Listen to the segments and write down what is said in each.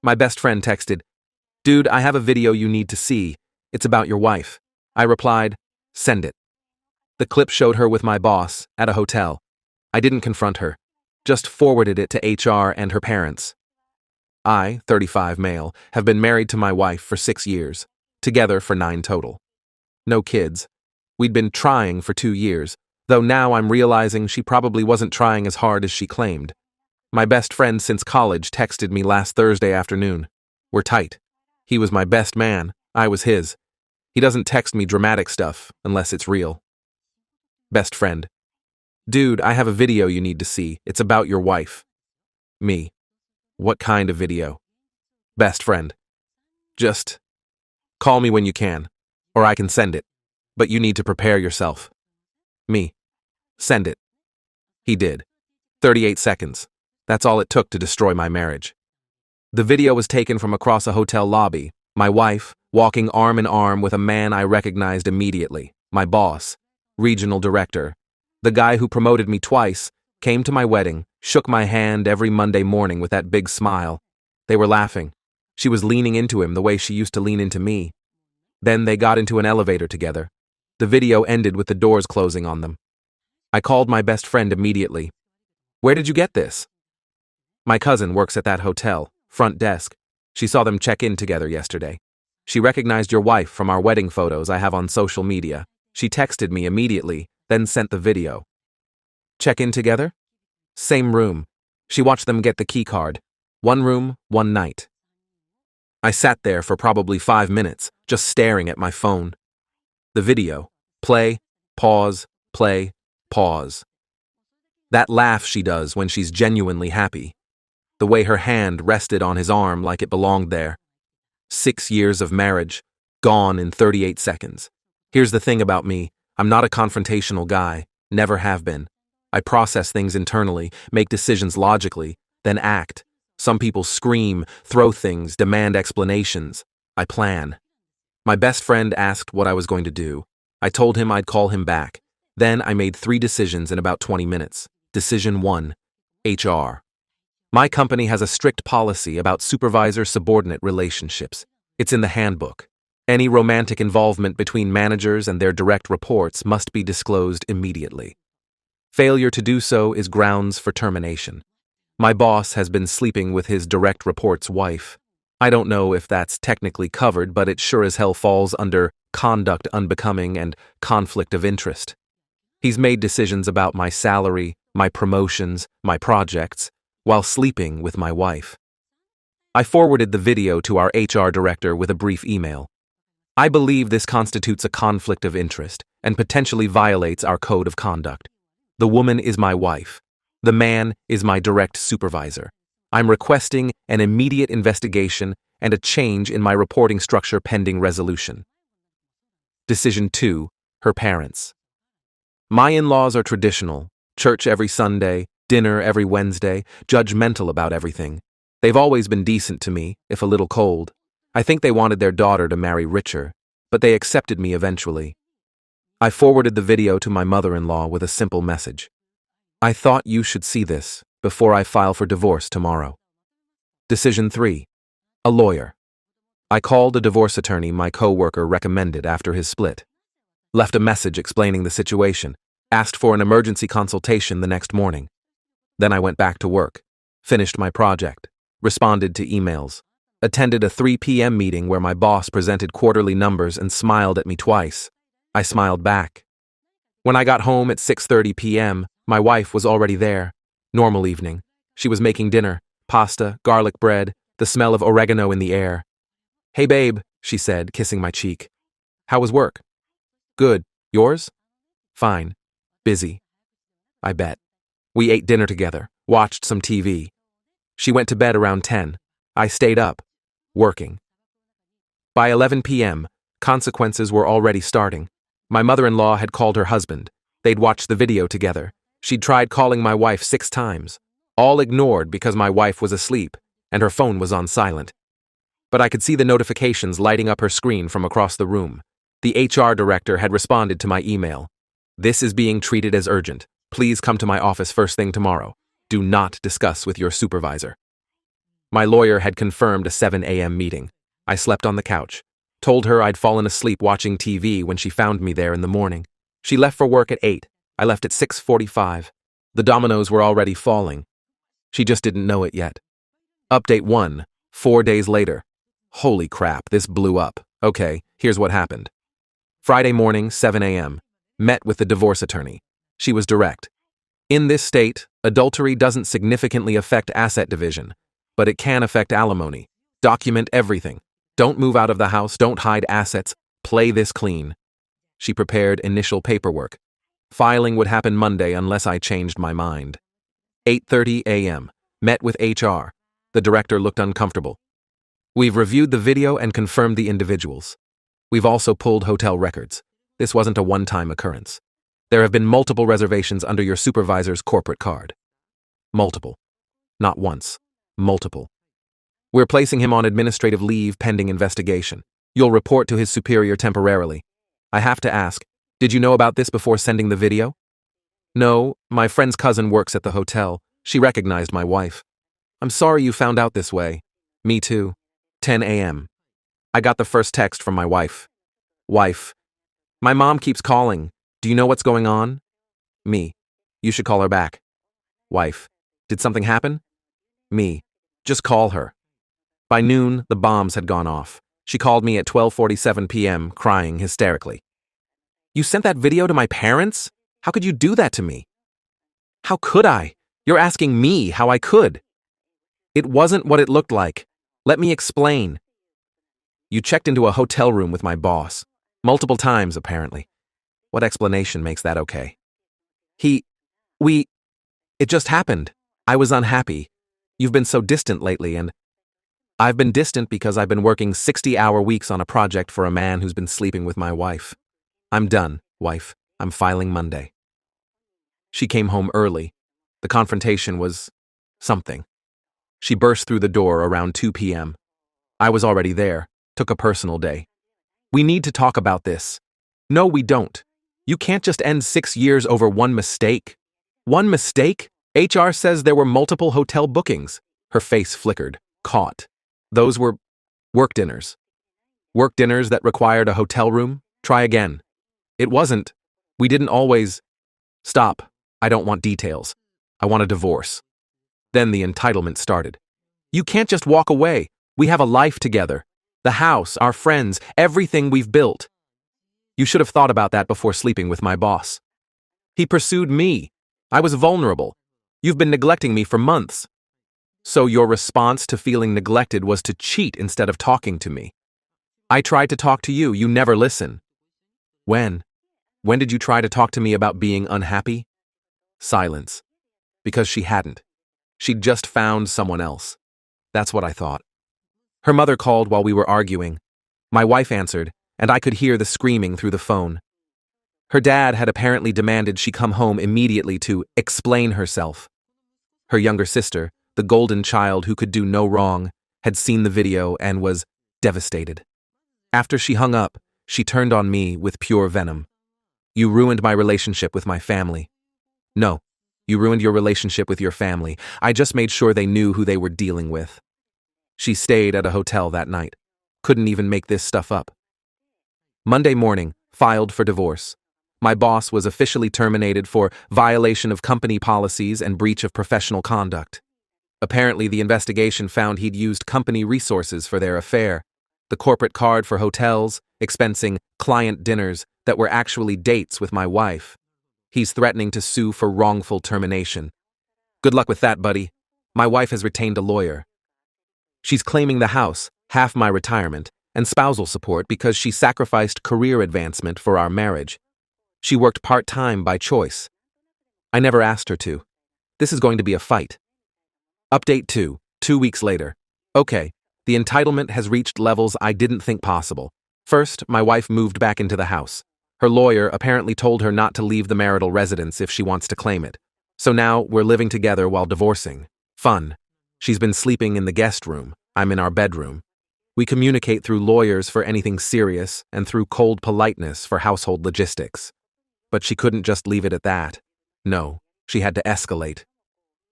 My best friend texted, "Dude, I have a video you need to see. It's about your wife." I replied, "Send it." The clip showed her with my boss at a hotel. I didn't confront her, just forwarded it to HR and her parents. I, 35 male, have been married to my wife for 6 years, together for 9 total. No kids. We'd been trying for 2 years, though now I'm realizing she probably wasn't trying as hard as she claimed. My best friend since college texted me last Thursday afternoon. We're tight. He was my best man, I was his. He doesn't text me dramatic stuff unless it's real. Best friend. "Dude, I have a video you need to see. It's about your wife." Me. "What kind of video?" Best friend. "Just call me when you can, or I can send it, but you need to prepare yourself." Me. "Send it." He did. 38 seconds. That's all it took to destroy my marriage. The video was taken from across a hotel lobby, my wife walking arm in arm with a man I recognized immediately, my boss, regional director. The guy who promoted me twice came to my wedding, shook my hand every Monday morning with that big smile. They were laughing. She was leaning into him the way she used to lean into me. Then they got into an elevator together. The video ended with the doors closing on them. I called my best friend immediately. "Where did you get this?" "My cousin works at that hotel, front desk. She saw them check in together yesterday. She recognized your wife from our wedding photos I have on social media. She texted me immediately, then sent the video." "Check in together?" "Same room. She watched them get the key card. One room, one night." I sat there for probably 5 minutes, just staring at my phone. The video. Play, pause, play, pause. That laugh she does when she's genuinely happy. The way her hand rested on his arm like it belonged there. 6 years of marriage, gone in 38 seconds. Here's the thing about me. I'm not a confrontational guy, never have been. I process things internally, make decisions logically, then act. Some people scream, throw things, demand explanations. I plan. My best friend asked what I was going to do. I told him I'd call him back. Then I made 3 decisions in about 20 minutes. Decision 1. HR. My company has a strict policy about supervisor-subordinate relationships. It's in the handbook. Any romantic involvement between managers and their direct reports must be disclosed immediately. Failure to do so is grounds for termination. My boss has been sleeping with his direct report's wife. I don't know if that's technically covered, but it sure as hell falls under conduct unbecoming and conflict of interest. He's made decisions about my salary, my promotions, my projects, while sleeping with my wife. I forwarded the video to our HR director with a brief email. I believe this constitutes a conflict of interest and potentially violates our code of conduct. The woman is my wife. The man is my direct supervisor. I'm requesting an immediate investigation and a change in my reporting structure pending resolution. Decision 2. Her parents. My in-laws are traditional. Church every Sunday, dinner every Wednesday, judgmental about everything. They've always been decent to me, if a little cold. I think they wanted their daughter to marry richer, but they accepted me eventually. I forwarded the video to my mother-in-law with a simple message. I thought you should see this before I file for divorce tomorrow. Decision 3. A lawyer. I called a divorce attorney my co-worker recommended after his split. Left a message explaining the situation, asked for an emergency consultation the next morning. Then I went back to work, finished my project, responded to emails, attended a 3 p.m. meeting where my boss presented quarterly numbers and smiled at me twice. I smiled back. When I got home at 6:30 p.m., my wife was already there. Normal evening. She was making dinner, pasta, garlic bread, the smell of oregano in the air. "Hey babe," she said, kissing my cheek. "How was work?" "Good. Yours?" "Fine. Busy." I bet. We ate dinner together, watched some TV. She went to bed around 10. I stayed up, working. By 11 p.m., consequences were already starting. My mother-in-law had called her husband. They'd watched the video together. She'd tried calling my wife 6 times, all ignored because my wife was asleep and her phone was on silent. But I could see the notifications lighting up her screen from across the room. The HR director had responded to my email. "This is being treated as urgent. Please come to my office first thing tomorrow. Do not discuss with your supervisor." My lawyer had confirmed a 7 a.m. meeting. I slept on the couch. Told her I'd fallen asleep watching TV when she found me there in the morning. She left for work at 8. I left at 6:45. The dominoes were already falling. She just didn't know it yet. Update 1, 4 days later. Holy crap, this blew up. Okay, here's what happened. Friday morning, 7 a.m. Met with the divorce attorney. She was direct. In this state, adultery doesn't significantly affect asset division, but it can affect alimony. Document everything. Don't move out of the house, don't hide assets, play this clean. She prepared initial paperwork. Filing would happen Monday unless I changed my mind. 8:30 a.m. Met with HR. The director looked uncomfortable. We've reviewed the video and confirmed the individuals. We've also pulled hotel records. This wasn't a one-time occurrence. There have been multiple reservations under your supervisor's corporate card. Multiple. Not once. Multiple. We're placing him on administrative leave pending investigation. You'll report to his superior temporarily. I have to ask, did you know about this before sending the video? No, my friend's cousin works at the hotel. She recognized my wife. I'm sorry you found out this way. Me too. 10 a.m. I got the first text from my wife. Wife. My mom keeps calling. Do you know what's going on? Me. You should call her back. Wife. Did something happen? Me. Just call her. By noon, the bombs had gone off. She called me at 12:47 p.m., crying hysterically. You sent that video to my parents? How could you do that to me? How could I? You're asking me how I could. It wasn't what it looked like. Let me explain. You checked into a hotel room with my boss. Multiple times, apparently. What explanation makes that okay? It just happened. I was unhappy. You've been so distant lately, and I've been distant because I've been working 60-hour weeks on a project for a man who's been sleeping with my wife. I'm done, wife. I'm filing Monday. She came home early. The confrontation was something. She burst through the door around 2 p.m. I was already there. Took a personal day. We need to talk about this. No, we don't. You can't just end 6 years over one mistake. One mistake? HR says there were multiple hotel bookings. Her face flickered. Caught. Those were work dinners. Work dinners that required a hotel room? Try again. It wasn't. We didn't always. Stop. I don't want details. I want a divorce. Then the entitlement started. You can't just walk away. We have a life together. The house, our friends, everything we've built. You should have thought about that before sleeping with my boss. He pursued me. I was vulnerable. You've been neglecting me for months. So your response to feeling neglected was to cheat instead of talking to me. I tried to talk to you. You never listen. When? When did you try to talk to me about being unhappy? Silence. Because she hadn't. She'd just found someone else. That's what I thought. Her mother called while we were arguing. My wife answered, and I could hear the screaming through the phone. Her dad had apparently demanded she come home immediately to explain herself. Her younger sister, the golden child who could do no wrong, had seen the video and was devastated. After she hung up, she turned on me with pure venom. You ruined my relationship with my family. No, you ruined your relationship with your family. I just made sure they knew who they were dealing with. She stayed at a hotel that night. Couldn't even make this stuff up. Monday morning, filed for divorce. My boss was officially terminated for violation of company policies and breach of professional conduct. Apparently, the investigation found he'd used company resources for their affair. The corporate card for hotels, expensing client dinners that were actually dates with my wife. He's threatening to sue for wrongful termination. Good luck with that, buddy. My wife has retained a lawyer. She's claiming the house, half my retirement, and spousal support because she sacrificed career advancement for our marriage. She worked part-time by choice. I never asked her to. This is going to be a fight. Update 2, 2 weeks later. Okay, the entitlement has reached levels I didn't think possible. First, my wife moved back into the house. Her lawyer apparently told her not to leave the marital residence if she wants to claim it. So now we're living together while divorcing. Fun. She's been sleeping in the guest room. I'm in our bedroom. We communicate through lawyers for anything serious and through cold politeness for household logistics. But she couldn't just leave it at that. No, she had to escalate.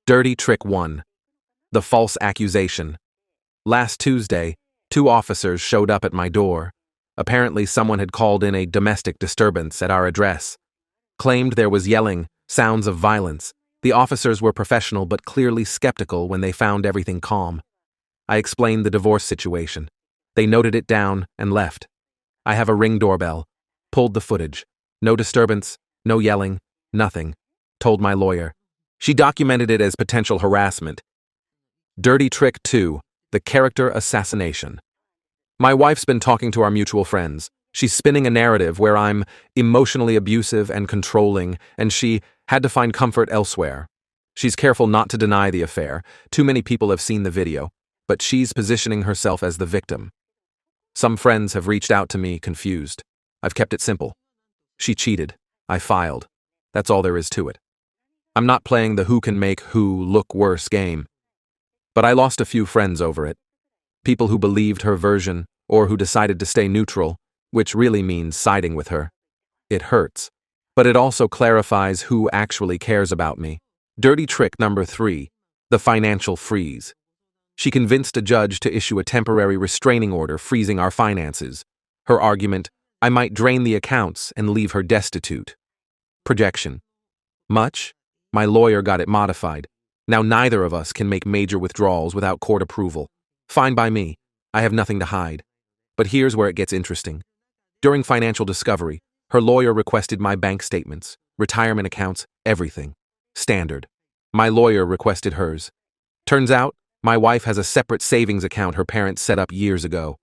Dirty trick 1. The false accusation. Last Tuesday, 2 officers showed up at my door. Apparently, someone had called in a domestic disturbance at our address. Claimed there was yelling, sounds of violence. The officers were professional but clearly skeptical when they found everything calm. I explained the divorce situation. They noted it down and left. I have a Ring doorbell. Pulled the footage. No disturbance, no yelling, nothing. Told my lawyer. She documented it as potential harassment. Dirty Trick 2, the character assassination. My wife's been talking to our mutual friends. She's spinning a narrative where I'm emotionally abusive and controlling, and she had to find comfort elsewhere. She's careful not to deny the affair. Too many people have seen the video, but she's positioning herself as the victim. Some friends have reached out to me confused. I've kept it simple. She cheated. I filed. That's all there is to it. I'm not playing the who can make who look worse game. But I lost a few friends over it. People who believed her version or who decided to stay neutral, which really means siding with her. It hurts. But it also clarifies who actually cares about me. Dirty trick number 3, the financial freeze. She convinced a judge to issue a temporary restraining order freezing our finances. Her argument, I might drain the accounts and leave her destitute. Projection. Much? My lawyer got it modified. Now neither of us can make major withdrawals without court approval. Fine by me. I have nothing to hide. But here's where it gets interesting. During financial discovery, her lawyer requested my bank statements, retirement accounts, everything. Standard. My lawyer requested hers. Turns out, my wife has a separate savings account her parents set up years ago.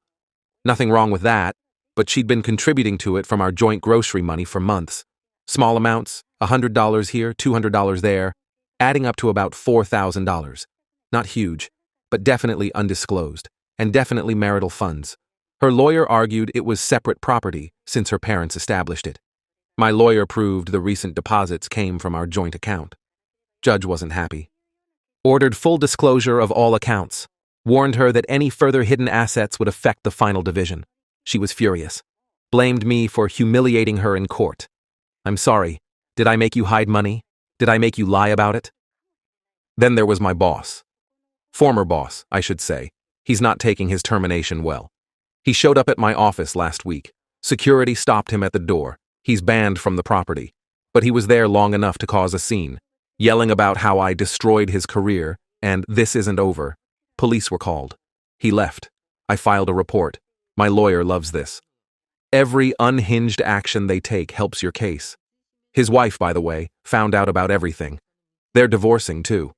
Nothing wrong with that, but she'd been contributing to it from our joint grocery money for months. Small amounts, $100 here, $200 there, adding up to about $4,000. Not huge, but definitely undisclosed, and definitely marital funds. Her lawyer argued it was separate property since her parents established it. My lawyer proved the recent deposits came from our joint account. Judge wasn't happy. Ordered full disclosure of all accounts. Warned her that any further hidden assets would affect the final division. She was furious. Blamed me for humiliating her in court. I'm sorry. Did I make you hide money? Did I make you lie about it? Then there was my boss. Former boss, I should say. He's not taking his termination well. He showed up at my office last week. Security stopped him at the door. He's banned from the property. But he was there long enough to cause a scene, yelling about how I destroyed his career and this isn't over. Police were called. He left. I filed a report. My lawyer loves this. Every unhinged action they take helps your case. His wife, by the way, found out about everything. They're divorcing, too.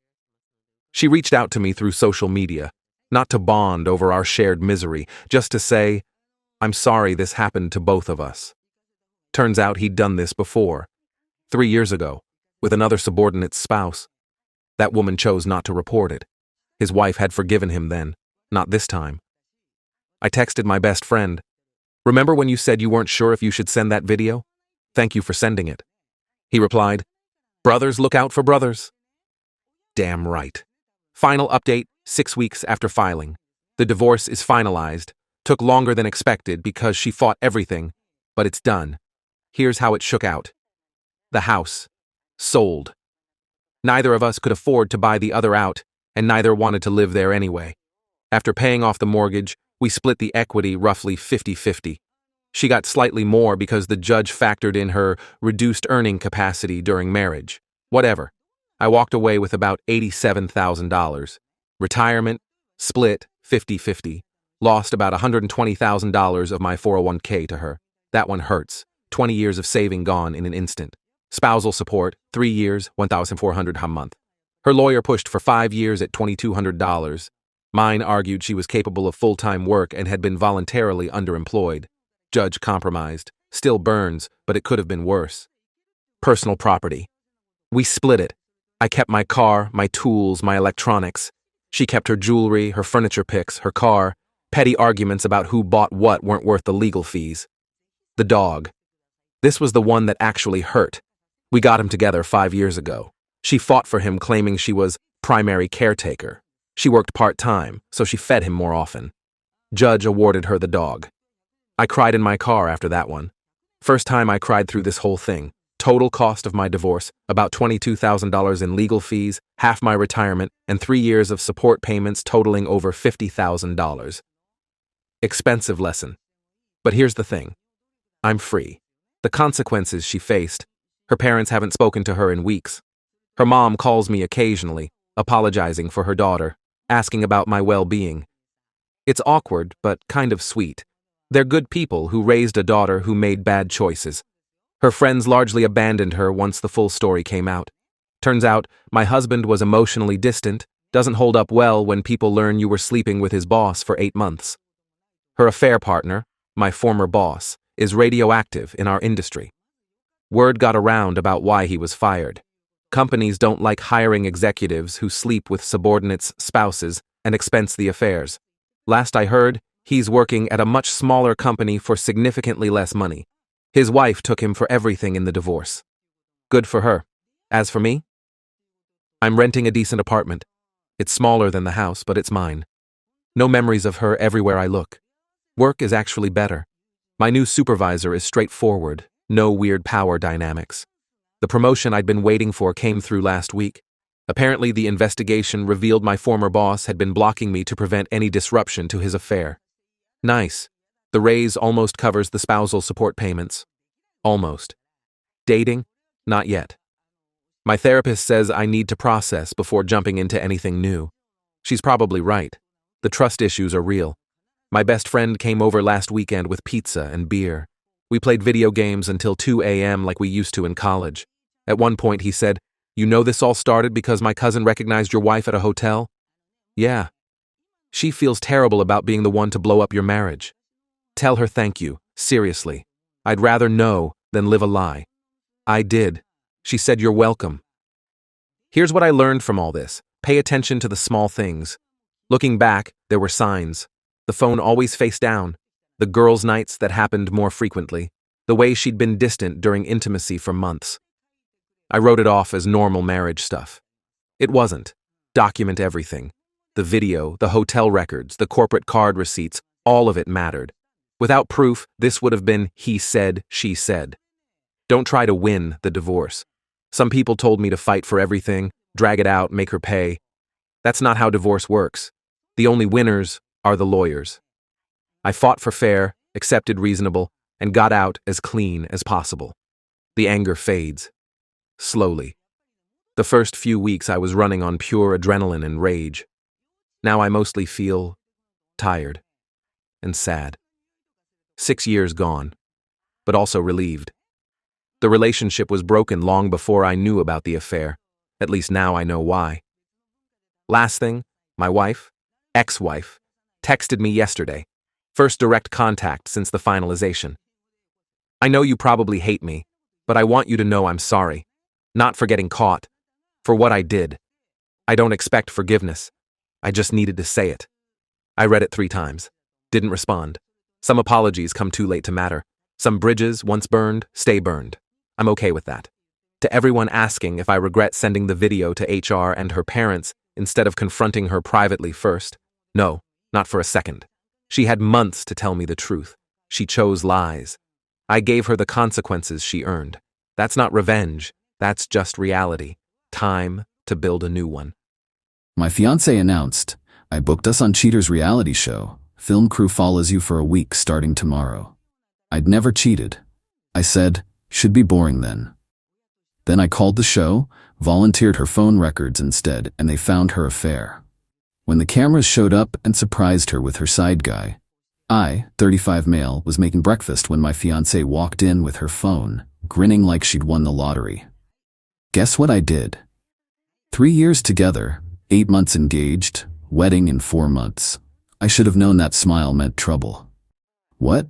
She reached out to me through social media, not to bond over our shared misery, just to say, I'm sorry this happened to both of us. Turns out he'd done this before, 3 years ago, with another subordinate's spouse. That woman chose not to report it. His wife had forgiven him then, not this time. I texted my best friend. Remember when you said you weren't sure if you should send that video? Thank you for sending it. He replied, brothers look out for brothers. Damn right. Final update, 6 weeks after filing. The divorce is finalized. Took longer than expected because she fought everything, but it's done. Here's how it shook out. The house. Sold. Neither of us could afford to buy the other out, and neither wanted to live there anyway. After paying off the mortgage, we split the equity roughly 50-50. She got slightly more because the judge factored in her reduced earning capacity during marriage. Whatever. I walked away with about $87,000. Retirement, split, 50-50. Lost about $120,000 of my 401k to her. That one hurts. 20 years of saving gone in an instant. Spousal support, 3 years, $1,400 a month. Her lawyer pushed for 5 years at $2,200. Mine argued she was capable of full-time work and had been voluntarily underemployed. Judge compromised. Still burns, but it could have been worse. Personal property. We split it. I kept my car, my tools, my electronics. She kept her jewelry, her furniture picks, her car. Petty arguments about who bought what weren't worth the legal fees. The dog. This was the one that actually hurt. We got him together 5 years ago. She fought for him, claiming she was primary caretaker. She worked part-time, so she fed him more often. Judge awarded her the dog. I cried in my car after that one. First time I cried through this whole thing. Total cost of my divorce, about $22,000 in legal fees, half my retirement, and 3 years of support payments totaling over $50,000. Expensive lesson. But here's the thing. I'm free. The consequences she faced. Her parents haven't spoken to her in weeks. Her mom calls me occasionally, apologizing for her daughter, asking about my well-being. It's awkward, but kind of sweet. They're good people who raised a daughter who made bad choices. Her friends largely abandoned her once the full story came out. Turns out, my husband was emotionally distant, doesn't hold up well when people learn you were sleeping with his boss for 8 months. Her affair partner, my former boss, is radioactive in our industry. Word got around about why he was fired. Companies don't like hiring executives who sleep with subordinates' spouses and expense the affairs. Last I heard, he's working at a much smaller company for significantly less money. His wife took him for everything in the divorce. Good for her. As for me, I'm renting a decent apartment. It's smaller than the house, but it's mine. No memories of her everywhere I look. Work is actually better. My new supervisor is straightforward, no weird power dynamics. The promotion I'd been waiting for came through last week. Apparently, the investigation revealed my former boss had been blocking me to prevent any disruption to his affair. Nice. The raise almost covers the spousal support payments. Almost. Dating? Not yet. My therapist says I need to process before jumping into anything new. She's probably right. The trust issues are real. My best friend came over last weekend with pizza and beer. We played video games until 2 a.m. like we used to in college. At one point he said, "You know this all started because my cousin recognized your wife at a hotel?" Yeah. She feels terrible about being the one to blow up your marriage. Tell her thank you, seriously. I'd rather know than live a lie. I did. She said you're welcome. Here's what I learned from all this. Pay attention to the small things. Looking back, there were signs. The phone always face down. The girls' nights that happened more frequently. The way she'd been distant during intimacy for months. I wrote it off as normal marriage stuff. It wasn't. Document everything. The video, the hotel records, the corporate card receipts, all of it mattered. Without proof, this would have been he said, she said. Don't try to win the divorce. Some people told me to fight for everything, drag it out, make her pay. That's not how divorce works. The only winners are the lawyers. I fought for fair, accepted reasonable, and got out as clean as possible. The anger fades. Slowly. The first few weeks I was running on pure adrenaline and rage. Now I mostly feel tired and sad. 6 years gone, but also relieved. The relationship was broken long before I knew about the affair. At least now I know why. Last thing, my wife, ex-wife, texted me yesterday. First direct contact since the finalization. I know you probably hate me, but I want you to know I'm sorry. Not for getting caught. For what I did. I don't expect forgiveness. I just needed to say it. I read it 3 times. Didn't respond. Some apologies come too late to matter. Some bridges, once burned, stay burned. I'm okay with that. To everyone asking if I regret sending the video to HR and her parents instead of confronting her privately first, no, not for a second. She had months to tell me the truth. She chose lies. I gave her the consequences she earned. That's not revenge. That's just reality. Time to build a new one. My fiancé announced, "I booked us on Cheaters reality show. Film crew follows you for a week starting tomorrow." I'd never cheated. I said, "Should be boring then." Then I called the show, volunteered her phone records instead, and they found her affair. When the cameras showed up and surprised her with her side guy, I, 35 male, was making breakfast when my fiancé walked in with her phone, grinning like she'd won the lottery. Guess what I did? 3 years together, 8 months engaged, wedding in 4 months. I should have known that smile meant trouble. What?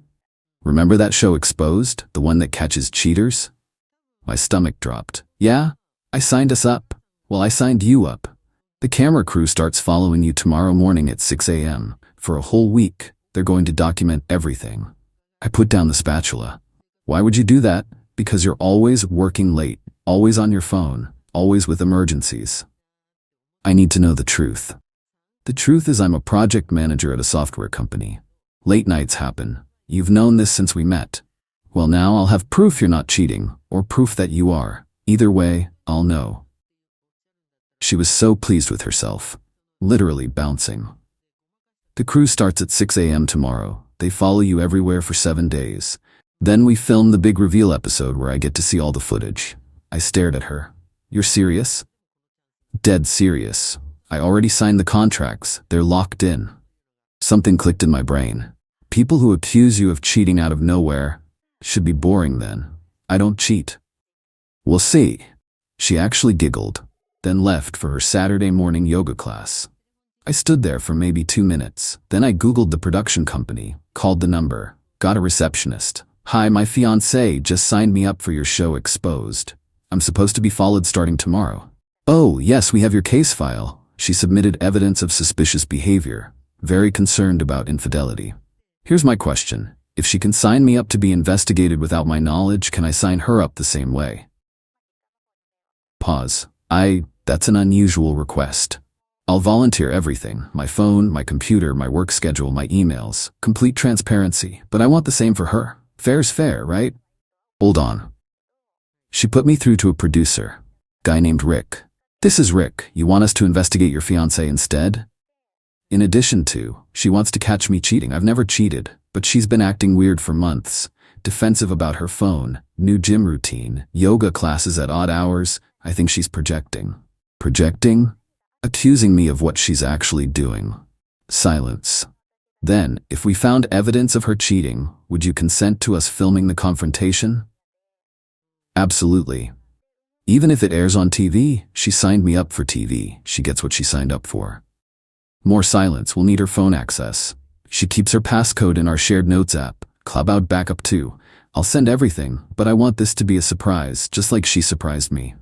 Remember that show Exposed, the one that catches cheaters? My stomach dropped. Yeah, I signed us up. Well, I signed you up. The camera crew starts following you tomorrow morning at 6 a.m. For a whole week, they're going to document everything. I put down the spatula. Why would you do that? Because you're always working late, always on your phone, always with emergencies. I need to know the truth. The truth is I'm a project manager at a software company. Late nights happen. You've known this since we met. Well, now I'll have proof you're not cheating, or proof that you are. Either way, I'll know. She was so pleased with herself, literally bouncing. The cruise starts at 6 a.m. tomorrow. They follow you everywhere for 7 days. Then we film the big reveal episode where I get to see all the footage. I stared at her. You're serious? Dead serious. I already signed the contracts. They're locked in. Something clicked in my brain. People who accuse you of cheating out of nowhere should be boring then. I don't cheat. We'll see. She actually giggled, then left for her Saturday morning yoga class. I stood there for maybe 2 minutes. Then I Googled the production company, called the number, got a receptionist. Hi, my fiancé just signed me up for your show Exposed. I'm supposed to be followed starting tomorrow. Oh, yes, we have your case file. She submitted evidence of suspicious behavior, very concerned about infidelity. Here's my question. If she can sign me up to be investigated without my knowledge, can I sign her up the same way? Pause. That's an unusual request. I'll volunteer everything. My phone, my computer, my work schedule, my emails. Complete transparency. But I want the same for her. Fair's fair, right? Hold on. She put me through to a producer. Guy named Rick. This is Rick. You want us to investigate your fiancé instead? In addition to, she wants to catch me cheating. I've never cheated, but she's been acting weird for months. Defensive about her phone, new gym routine, yoga classes at odd hours. I think she's projecting. Projecting? Accusing me of what she's actually doing. Silence. Then, if we found evidence of her cheating, would you consent to us filming the confrontation? Absolutely. Even if it airs on TV, she signed me up for TV. She gets what she signed up for. More silence. We'll need her phone access. She keeps her passcode in our shared notes app. Cloud backup too. I'll send everything, but I want this to be a surprise, just like she surprised me.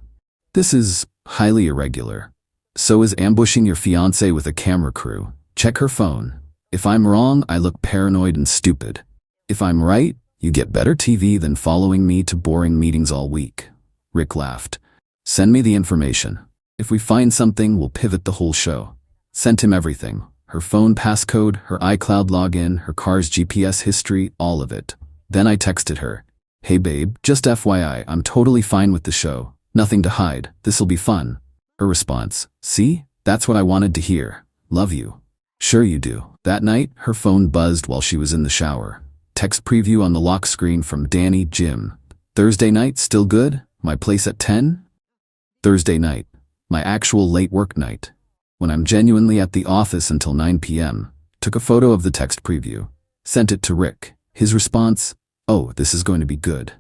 This is highly irregular. So is ambushing your fiancé with a camera crew. Check her phone. If I'm wrong, I look paranoid and stupid. If I'm right, you get better TV than following me to boring meetings all week. Rick laughed. Send me the information. If we find something, we'll pivot the whole show. Sent him everything. Her phone passcode, her iCloud login, her car's GPS history, all of it. Then I texted her. Hey babe, just FYI, I'm totally fine with the show. Nothing to hide. This'll be fun. Her response. See? That's what I wanted to hear. Love you. Sure you do. That night, her phone buzzed while she was in the shower. Text preview on the lock screen from Danny, Jim. Thursday night, still good? My place at 10? Thursday night. My actual late work night. When I'm genuinely at the office until 9 p.m. Took a photo of the text preview. Sent it to Rick. His response, oh, this is going to be good.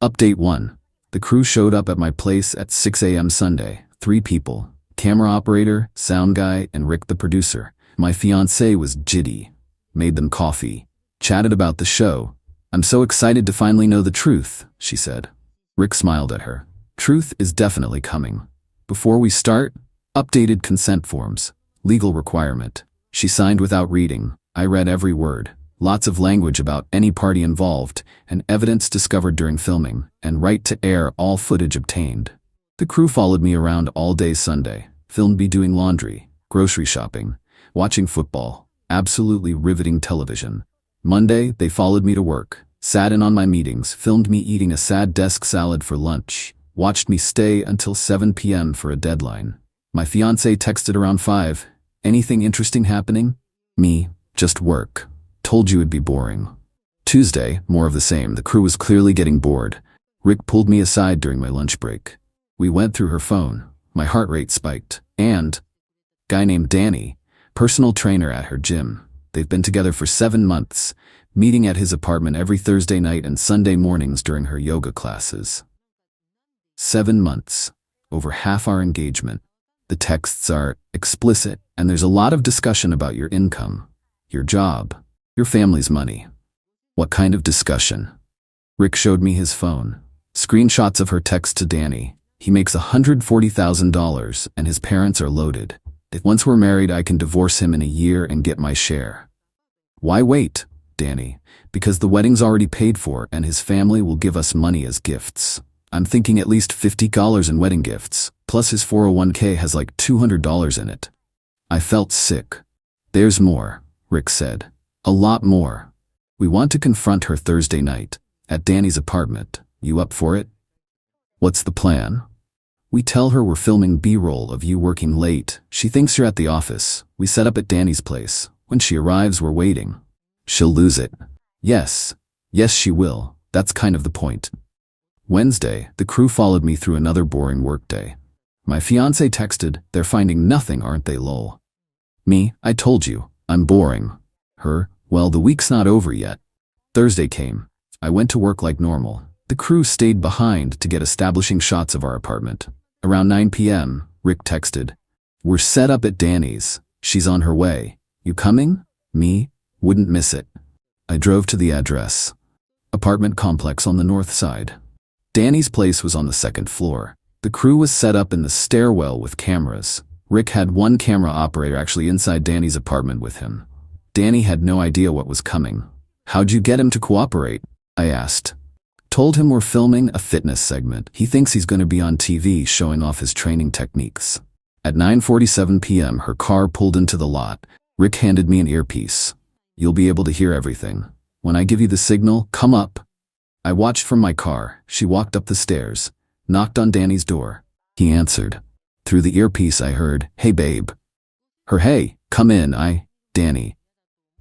Update 1. The crew showed up at my place at 6 a.m. Sunday. 3 people. Camera operator, sound guy, and Rick the producer. My fiancé was jitty. Made them coffee. Chatted about the show. I'm so excited to finally know the truth, she said. Rick smiled at her. Truth is definitely coming. Before we start, updated consent forms. Legal requirement. She signed without reading. I read every word. Lots of language about any party involved, and evidence discovered during filming, and right to air all footage obtained. The crew followed me around all day Sunday. Filmed me doing laundry, grocery shopping, watching football. Absolutely riveting television. Monday, they followed me to work. Sat in on my meetings, filmed me eating a sad desk salad for lunch. Watched me stay until 7 p.m. for a deadline. My fiancé texted around 5. Anything interesting happening? Me, just work. Told you it'd be boring. Tuesday, more of the same. The crew was clearly getting bored. Rick pulled me aside during my lunch break. We went through her phone. My heart rate spiked. And guy named Danny, personal trainer at her gym. They've been together for 7 months, meeting at his apartment every Thursday night and Sunday mornings during her yoga classes. 7 months. Over half our engagement. The texts are explicit, and there's a lot of discussion about your income, your job, your family's money. What kind of discussion? Rick showed me his phone. Screenshots of her text to Danny. He makes $140,000 and his parents are loaded. If once we're married, I can divorce him in a year and get my share. Why wait, Danny? Because the wedding's already paid for and his family will give us money as gifts. I'm thinking at least $50 in wedding gifts, plus his 401k has like $200 in it. I felt sick. There's more, Rick said. A lot more. We want to confront her Thursday night. At Danny's apartment. You up for it? What's the plan? We tell her we're filming B-roll of you working late. She thinks you're at the office. We set up at Danny's place. When she arrives, we're waiting. She'll lose it. Yes. Yes, she will. That's kind of the point. Wednesday, the crew followed me through another boring workday. My fiancé texted, "They're finding nothing, aren't they, lol?" Me, I told you, I'm boring. Her, well, the week's not over yet. Thursday came. I went to work like normal. The crew stayed behind to get establishing shots of our apartment. Around 9 p.m., Rick texted, "We're set up at Danny's. She's on her way. You coming?" Me, wouldn't miss it. I drove to the address. Apartment complex on the north side. Danny's place was on the second floor. The crew was set up in the stairwell with cameras. Rick had one camera operator actually inside Danny's apartment with him. Danny had no idea what was coming. "How'd you get him to cooperate?" I asked. Told him we're filming a fitness segment. He thinks he's going to be on TV showing off his training techniques. At 9:47 p.m., her car pulled into the lot. Rick handed me an earpiece. "You'll be able to hear everything. When I give you the signal, come up." I watched from my car. She walked up the stairs, knocked on Danny's door. He answered. Through the earpiece I heard, "Hey babe." Her "Hey, come in, Danny."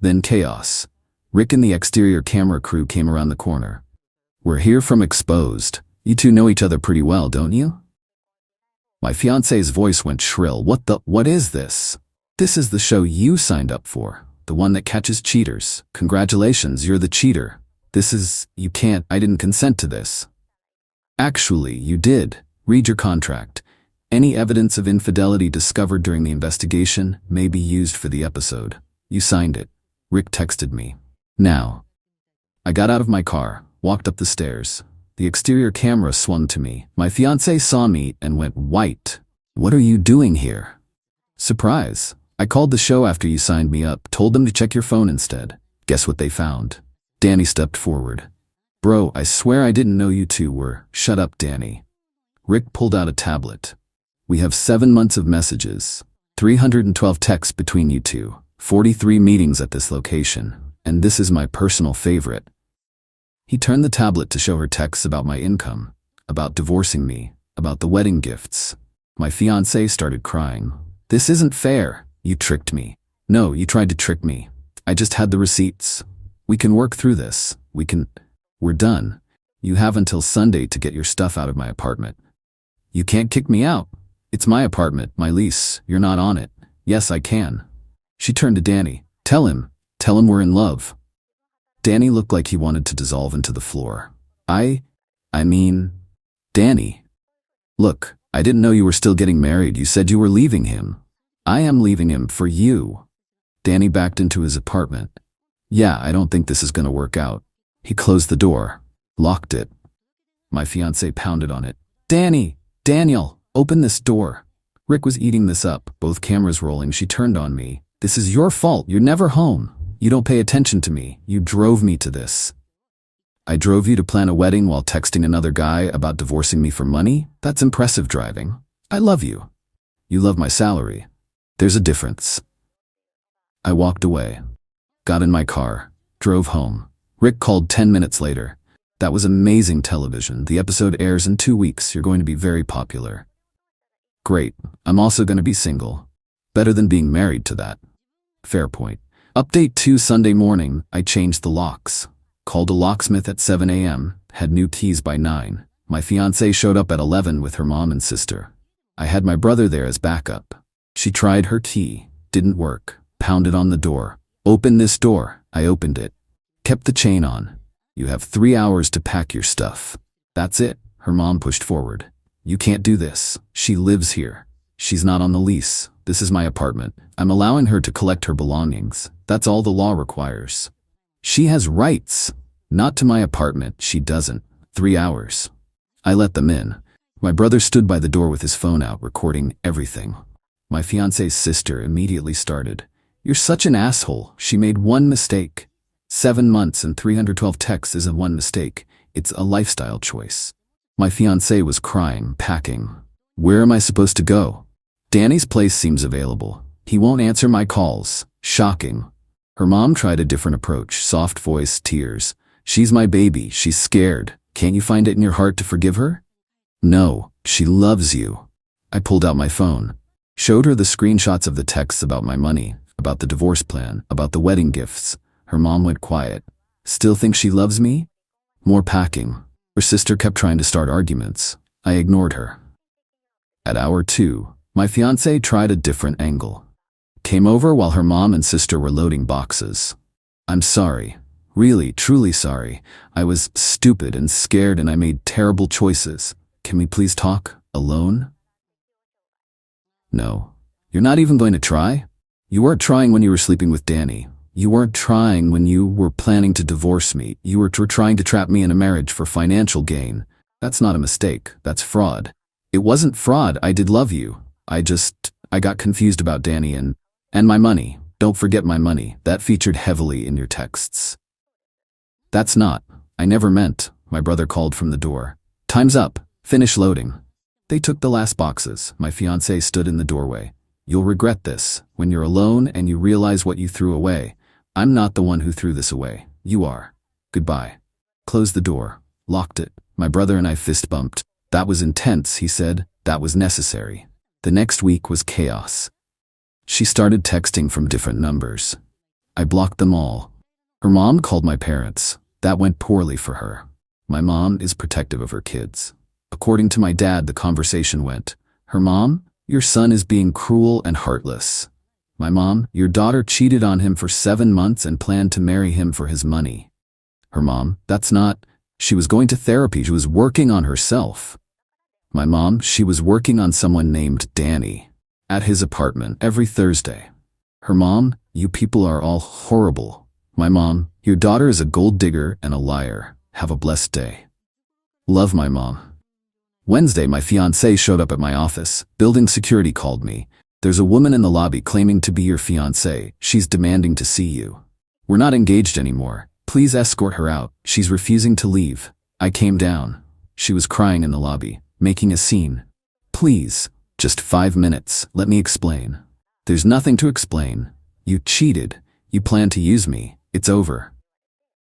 Then chaos. Rick and the exterior camera crew came around the corner. "We're here from Exposed. You two know each other pretty well, don't you?" My fiancé's voice went shrill. What is this? "This is the show you signed up for. The one that catches cheaters. Congratulations, you're the cheater. You can't, I didn't consent to this." "Actually, you did. Read your contract. Any evidence of infidelity discovered during the investigation may be used for the episode. You signed it." Rick texted me. Now. I got out of my car, walked up the stairs. The exterior camera swung to me. My fiancé saw me and went white. "What are you doing here?" "Surprise. I called the show after you signed me up, told them to check your phone instead." Guess what they found? Danny stepped forward. "Bro, I swear I didn't know you two were." "Shut up, Danny." Rick pulled out a tablet. "We have 7 months of messages, 312 texts between you two, 43 meetings at this location, and this is my personal favorite." He turned the tablet to show her texts about my income, about divorcing me, about the wedding gifts. My fiancé started crying. "This isn't fair. You tricked me." "No, you tried to trick me. I just had the receipts. We can work through this. We're done. You have until Sunday to get your stuff out of my apartment." "You can't kick me out. It's my apartment, my lease. You're not on it." "Yes, I can." She turned to Danny. Tell him we're in love." Danny looked like he wanted to dissolve into the floor. I mean, Danny. "Look, I didn't know you were still getting married. You said you were leaving him." "I am leaving him for you." Danny backed into his apartment. "Yeah, I don't think this is going to work out." He closed the door, locked it. My fiancé pounded on it. Daniel, open this door." Rick was eating this up, both cameras rolling. She turned on me. "This is your fault. You're never home. You don't pay attention to me. You drove me to this." "I drove you to plan a wedding while texting another guy about divorcing me for money? That's impressive driving. I love you. You love my salary. There's a difference." I walked away, got in my car, drove home. Rick called 10 minutes later. "That was amazing television. The episode airs in 2 weeks. You're going to be very popular." "Great. I'm also going to be single. Better than being married to that." Fair point. Update 2 Sunday morning, I changed the locks. Called a locksmith at 7 a.m., had new keys by 9. My fiancée showed up at 11 with her mom and sister. I had my brother there as backup. She tried her key. Didn't work. Pounded on the door. "Open this door." I opened it. Kept the chain on. "You have 3 hours to pack your stuff." "That's it." Her mom pushed forward. "You can't do this. She lives here. She's not on the lease. This is my apartment. I'm allowing her to collect her belongings. That's all the law requires. She has rights. Not to my apartment. She doesn't." 3 hours. I let them in. My brother stood by the door with his phone out, recording everything. My fiancé's sister immediately started. "You're such an asshole. She made one mistake." 7 months and 312 texts isn't one mistake. It's a lifestyle choice. My fiancé was crying, packing. "Where am I supposed to go?" "Danny's place seems available. He won't answer my calls." Shocking. Her mom tried a different approach, soft voice, tears. She's my baby. She's scared. Can't you find it in your heart to forgive her? No, she loves you. I pulled out my phone, showed her the screenshots of the texts about my money, about the divorce plan, about the wedding gifts. Her mom went quiet. Still think she loves me? More packing. Her sister kept trying to start arguments. I ignored her. At hour 2, my fiancé tried a different angle. Came over while her mom and sister were loading boxes. I'm sorry. Really, truly sorry. I was stupid and scared and I made terrible choices. Can we please talk alone? No. You're not even going to try? You weren't trying when you were sleeping with Danny. You weren't trying when you were planning to divorce me. You were trying to trap me in a marriage for financial gain. That's not a mistake. That's fraud. It wasn't fraud. I did love you. I got confused about Danny and my money. Don't forget my money. That featured heavily in your texts. That's not. I never meant. My brother called from the door. Time's up. Finish loading. They took the last boxes. My fiancé stood in the doorway. You'll regret this when you're alone and you realize what you threw away. I'm not the one who threw this away. You are. Goodbye. Closed the door. Locked it. My brother and I fist bumped. That was intense, he said. That was necessary. The next week was chaos. She started texting from different numbers. I blocked them all. Her mom called my parents. That went poorly for her. My mom is protective of her kids. According to my dad, the conversation went, her mom, your son is being cruel and heartless. My mom, your daughter cheated on him for 7 months and planned to marry him for his money. Her mom, that's not, she was going to therapy, she was working on herself. My mom, she was working on someone named Danny at his apartment every Thursday. Her mom, you people are all horrible. My mom, your daughter is a gold digger and a liar. Have a blessed day. Love, my mom. Wednesday, my fiancé showed up at my office. Building security called me. There's a woman in the lobby claiming to be your fiancé. She's demanding to see you. We're not engaged anymore. Please escort her out. She's refusing to leave. I came down. She was crying in the lobby, making a scene. Please, just 5 minutes. Let me explain. There's nothing to explain. You cheated. You planned to use me. It's over.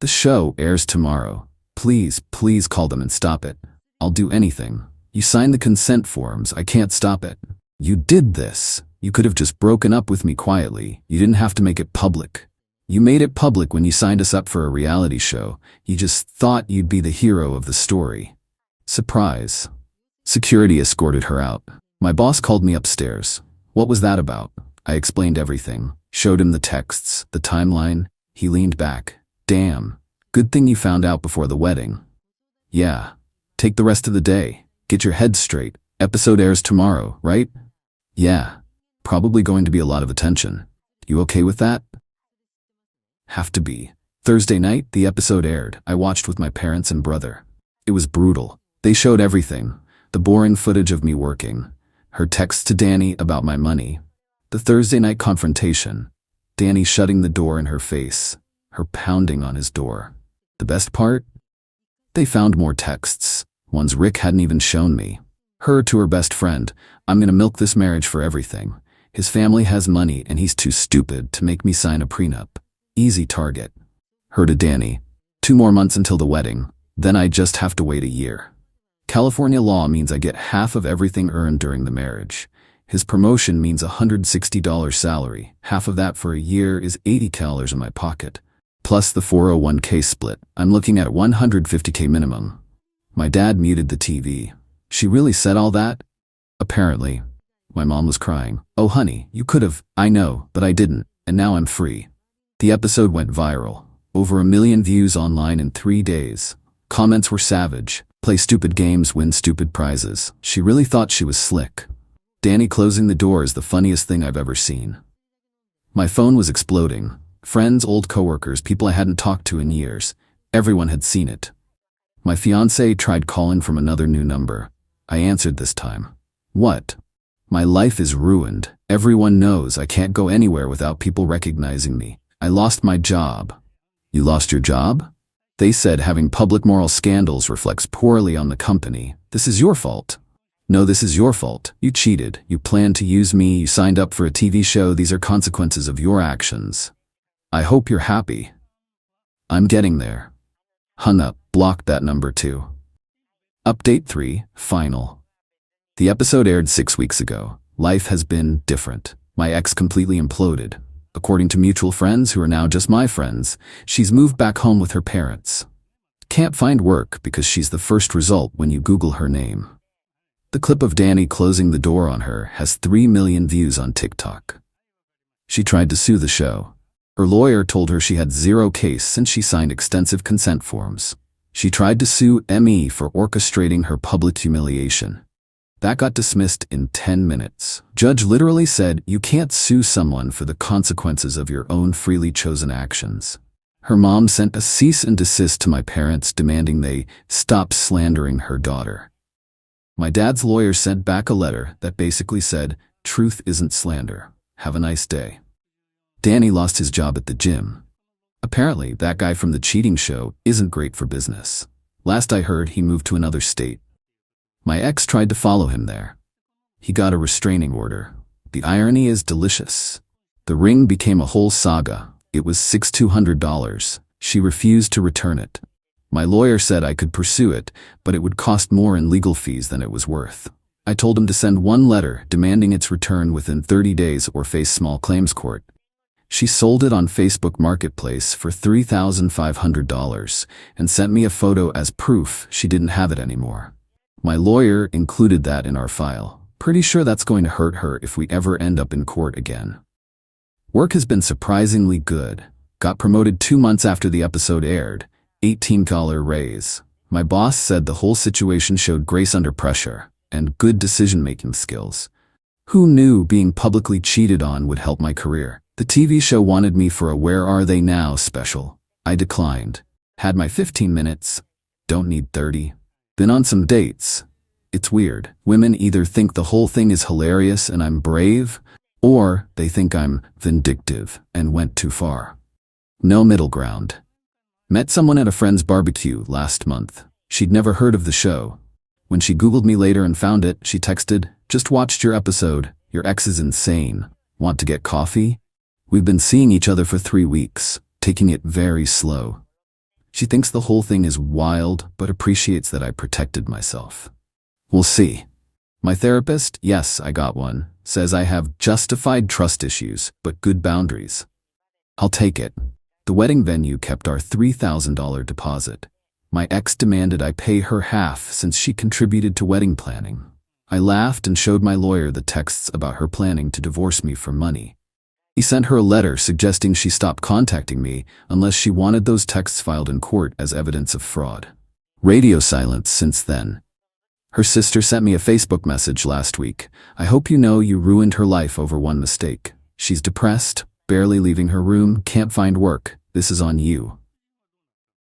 The show airs tomorrow. Please, please call them and stop it. I'll do anything. You signed the consent forms. I can't stop it. You did this. You could have just broken up with me quietly. You didn't have to make it public. You made it public when you signed us up for a reality show. You just thought you'd be the hero of the story. Surprise. Security escorted her out. My boss called me upstairs. What was that about? I explained everything. Showed him the texts, the timeline. He leaned back. Damn. Good thing you found out before the wedding. Yeah. Take the rest of the day. Get your head straight. Episode airs tomorrow, right? Yeah. Probably going to be a lot of attention. You okay with that? Have to be. Thursday night, the episode aired. I watched with my parents and brother. It was brutal. They showed everything. The boring footage of me working. Her text to Danny about my money. The Thursday night confrontation. Danny shutting the door in her face. Her pounding on his door. The best part? They found more texts. Ones Rick hadn't even shown me. Her to her best friend. I'm gonna milk this marriage for everything. His family has money and he's too stupid to make me sign a prenup. Easy target. Her to Danny. 2 more months until the wedding. Then I just have to wait a year. California law means I get half of everything earned during the marriage. His promotion means $160 salary. Half of that for a year is $80 in my pocket. Plus the 401k split. I'm looking at $150k minimum. My dad muted the TV. She really said all that? Apparently. My mom was crying. Oh honey, you could have. I know, but I didn't, and now I'm free. The episode went viral. Over 1 million views online in 3 days. Comments were savage. Play stupid games, win stupid prizes. She really thought she was slick. Danny closing the door is the funniest thing I've ever seen. My phone was exploding. Friends, old coworkers, people I hadn't talked to in years. Everyone had seen it. My fiancé tried calling from another new number. I answered this time. What? My life is ruined. Everyone knows I can't go anywhere without people recognizing me. I lost my job. You lost your job? They said having public moral scandals reflects poorly on the company. This is your fault. No, this is your fault. You cheated. You planned to use me. You signed up for a TV show. These are consequences of your actions. I hope you're happy. I'm getting there. Hung up, blocked that number too. Update 3, final. The episode aired 6 weeks ago. Life has been different. My ex completely imploded. According to mutual friends who are now just my friends, she's moved back home with her parents. Can't find work because she's the first result when you Google her name. The clip of Danny closing the door on her has 3 million views on TikTok. She tried to sue the show. Her lawyer told her she had zero case since she signed extensive consent forms. She tried to sue ME for orchestrating her public humiliation. That got dismissed in 10 minutes. Judge literally said you can't sue someone for the consequences of your own freely chosen actions. Her mom sent a cease and desist to my parents demanding they stop slandering her daughter. My dad's lawyer sent back a letter that basically said, "Truth isn't slander. Have a nice day." Danny lost his job at the gym. Apparently, that guy from the cheating show isn't great for business. Last I heard, he moved to another state. My ex tried to follow him there. He got a restraining order. The irony is delicious. The ring became a whole saga. It was $6,200. She refused to return it. My lawyer said I could pursue it, but it would cost more in legal fees than it was worth. I told him to send one letter demanding its return within 30 days or face small claims court. She sold it on Facebook Marketplace for $3,500 and sent me a photo as proof she didn't have it anymore. My lawyer included that in our file. Pretty sure that's going to hurt her if we ever end up in court again. Work has been surprisingly good. Got promoted 2 months after the episode aired. $18 raise. My boss said the whole situation showed grace under pressure and good decision-making skills. Who knew being publicly cheated on would help my career? The TV show wanted me for a Where Are They Now special. I declined. Had my 15 minutes. Don't need 30. Been on some dates. It's weird. Women either think the whole thing is hilarious and I'm brave, or they think I'm vindictive and went too far. No middle ground. Met someone at a friend's barbecue last month. She'd never heard of the show. When she Googled me later and found it, she texted, "Just watched your episode. Your ex is insane. Want to get coffee?" We've been seeing each other for 3 weeks, taking it very slow. She thinks the whole thing is wild, but appreciates that I protected myself. We'll see. My therapist, yes, I got one, says I have justified trust issues, but good boundaries. I'll take it. The wedding venue kept our $3,000 deposit. My ex demanded I pay her half since she contributed to wedding planning. I laughed and showed my lawyer the texts about her planning to divorce me for money. He sent her a letter suggesting she stop contacting me unless she wanted those texts filed in court as evidence of fraud. Radio silence since then. Her sister sent me a Facebook message last week. "I hope you know you ruined her life over one mistake. She's depressed, barely leaving her room, can't find work. This is on you."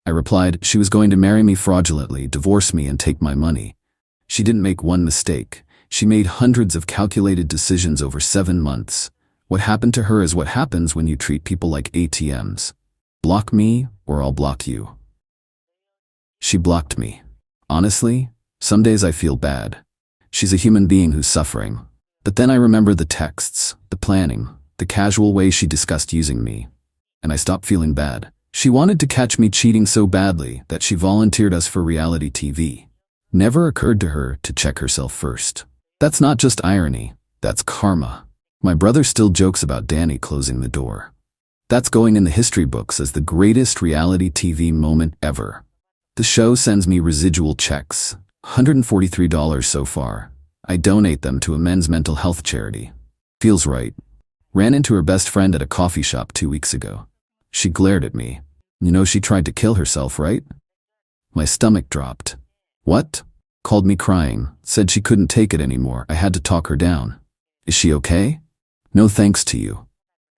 I replied she was going to marry me fraudulently, divorce me, and take my money. She didn't make one mistake. She made hundreds of calculated decisions over 7 months. What happened to her is what happens when you treat people like ATMs. Block me or I'll block you. She blocked me. Honestly, some days I feel bad. She's a human being who's suffering. But then I remember the texts, the planning, the casual way she discussed using me. And I stopped feeling bad. She wanted to catch me cheating so badly that she volunteered us for reality TV. Never occurred to her to check herself first. That's not just irony, that's karma. My brother still jokes about Danny closing the door. That's going in the history books as the greatest reality TV moment ever. The show sends me residual checks, $143 so far. I donate them to a men's mental health charity. Feels right. Ran into her best friend at a coffee shop 2 weeks ago. She glared at me. "You know she tried to kill herself, right?" My stomach dropped. "What?" Called me crying, said she couldn't take it anymore. I had to talk her down. "Is she okay?" "No thanks to you.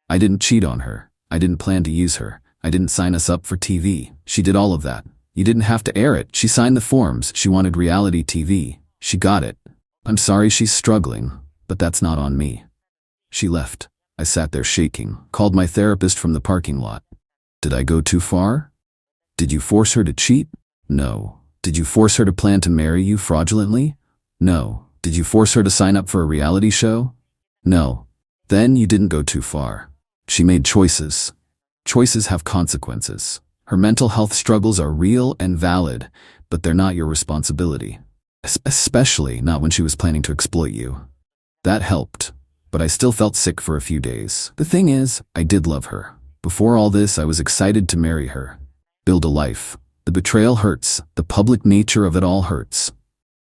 I didn't cheat on her. I didn't plan to use her. I didn't sign us up for TV. She did all of that. You didn't have to air it. She signed the forms. She wanted reality TV. She got it. I'm sorry she's struggling, but that's not on me." She left. I sat there shaking, called my therapist from the parking lot. Did I go too far? Did you force her to cheat? No. Did you force her to plan to marry you fraudulently? No. Did you force her to sign up for a reality show? No. Then you didn't go too far. She made choices. Choices have consequences. Her mental health struggles are real and valid, but they're not your responsibility. Especially not when she was planning to exploit you. That helped, but I still felt sick for a few days. The thing is, I did love her. Before all this, I was excited to marry her. Build a life. The betrayal hurts. The public nature of it all hurts.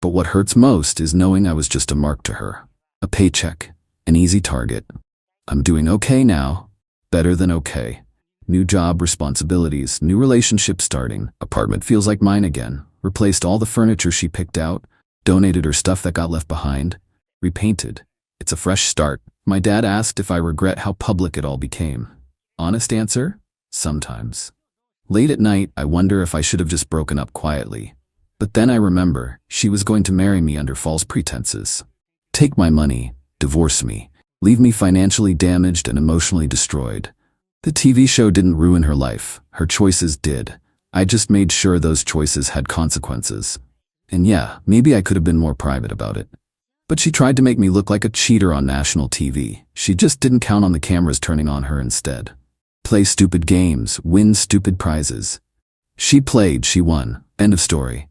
But what hurts most is knowing I was just a mark to her. A paycheck. An easy target. I'm doing okay now. Better than okay. New job, responsibilities, new relationship starting. Apartment feels like mine again. Replaced all the furniture she picked out. Donated her stuff that got left behind. Repainted. It's a fresh start. My dad asked if I regret how public it all became. Honest answer? Sometimes. Late at night, I wonder if I should have just broken up quietly. But then I remember, she was going to marry me under false pretenses. Take my money, divorce me, leave me financially damaged and emotionally destroyed. The TV show didn't ruin her life, her choices did. I just made sure those choices had consequences. And yeah, maybe I could have been more private about it. But she tried to make me look like a cheater on national TV. She just didn't count on the cameras turning on her instead. Play stupid games, win stupid prizes. She played, she won. End of story.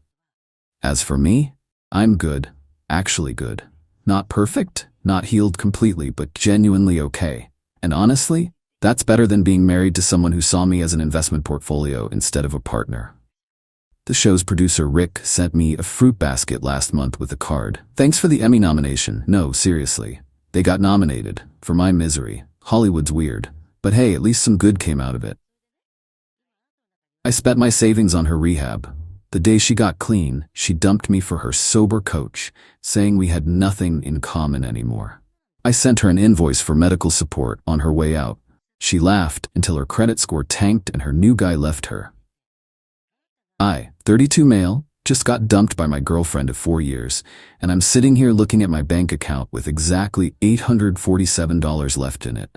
As for me, I'm good. Actually good. Not perfect, not healed completely, but genuinely okay. And honestly, that's better than being married to someone who saw me as an investment portfolio instead of a partner. The show's producer Rick sent me a fruit basket last month with a card. Thanks for the Emmy nomination. No, seriously. They got nominated. For my misery. Hollywood's weird. But hey, at least some good came out of it. I spent my savings on her rehab. The day she got clean, she dumped me for her sober coach, saying we had nothing in common anymore. I sent her an invoice for medical support on her way out. She laughed until her credit score tanked and her new guy left her. I, 32 male, just got dumped by my girlfriend of 4 years, and I'm sitting here looking at my bank account with exactly $847 left in it.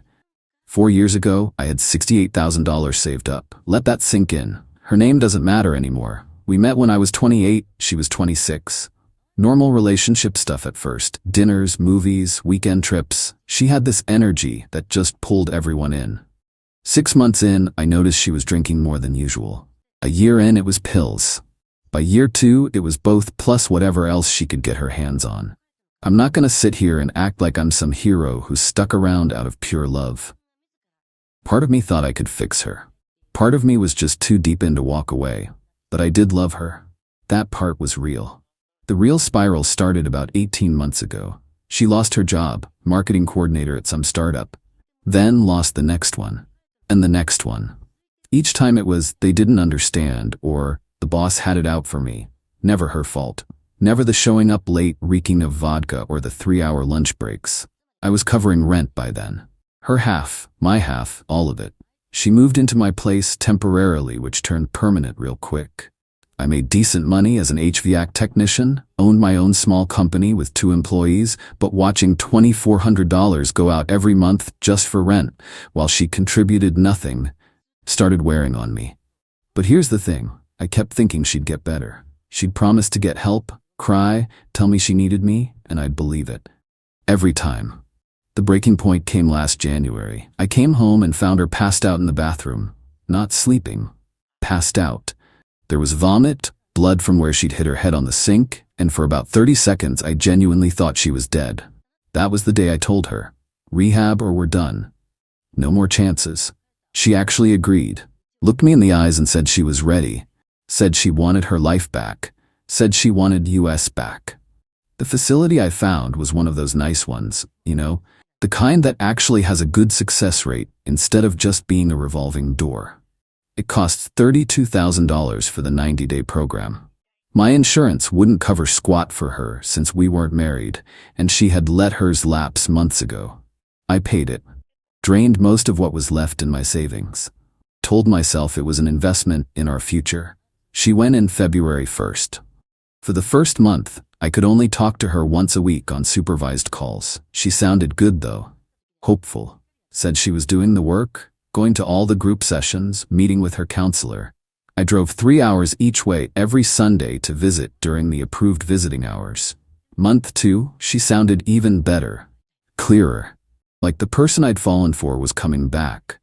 4 years ago, I had $68,000 saved up. Let that sink in. Her name doesn't matter anymore. We met when I was 28, she was 26. Normal relationship stuff at first. Dinners, movies, weekend trips. She had this energy that just pulled everyone in. 6 months in, I noticed she was drinking more than usual. A year in, it was pills. By year 2, it was both plus whatever else she could get her hands on. I'm not gonna sit here and act like I'm some hero who stuck around out of pure love. Part of me thought I could fix her. Part of me was just too deep in to walk away. But I did love her. That part was real. The real spiral started about 18 months ago. She lost her job, marketing coordinator at some startup. Then lost the next one. And the next one. Each time it was, they didn't understand, or the boss had it out for me. Never her fault. Never the showing up late reeking of vodka or the 3-hour lunch breaks. I was covering rent by then. Her half, my half, all of it. She moved into my place temporarily, which turned permanent real quick. I made decent money as an HVAC technician, owned my own small company with 2 employees, but watching $2,400 go out every month just for rent, while she contributed nothing, started wearing on me. But here's the thing, I kept thinking she'd get better. She'd promise to get help, cry, tell me she needed me, and I'd believe it. Every time. The breaking point came last January. I came home and found her passed out in the bathroom. Not sleeping. Passed out. There was vomit, blood from where she'd hit her head on the sink, and for about 30 seconds I genuinely thought she was dead. That was the day I told her. Rehab or we're done. No more chances. She actually agreed. Looked me in the eyes and said she was ready. Said she wanted her life back. Said she wanted US back. The facility I found was one of those nice ones, you know, the kind that actually has a good success rate instead of just being a revolving door. It costs $32,000 for the 90-day program. My insurance wouldn't cover squat for her since we weren't married, and she had let hers lapse months ago. I paid it. Drained most of what was left in my savings. Told myself it was an investment in our future. She went in February 1st. For the first month, I could only talk to her once a week on supervised calls. She sounded good though. Hopeful. Said she was doing the work, going to all the group sessions, meeting with her counselor. I drove 3 hours each way every Sunday to visit during the approved visiting hours. Month 2, she sounded even better. Clearer. Like the person I'd fallen for was coming back.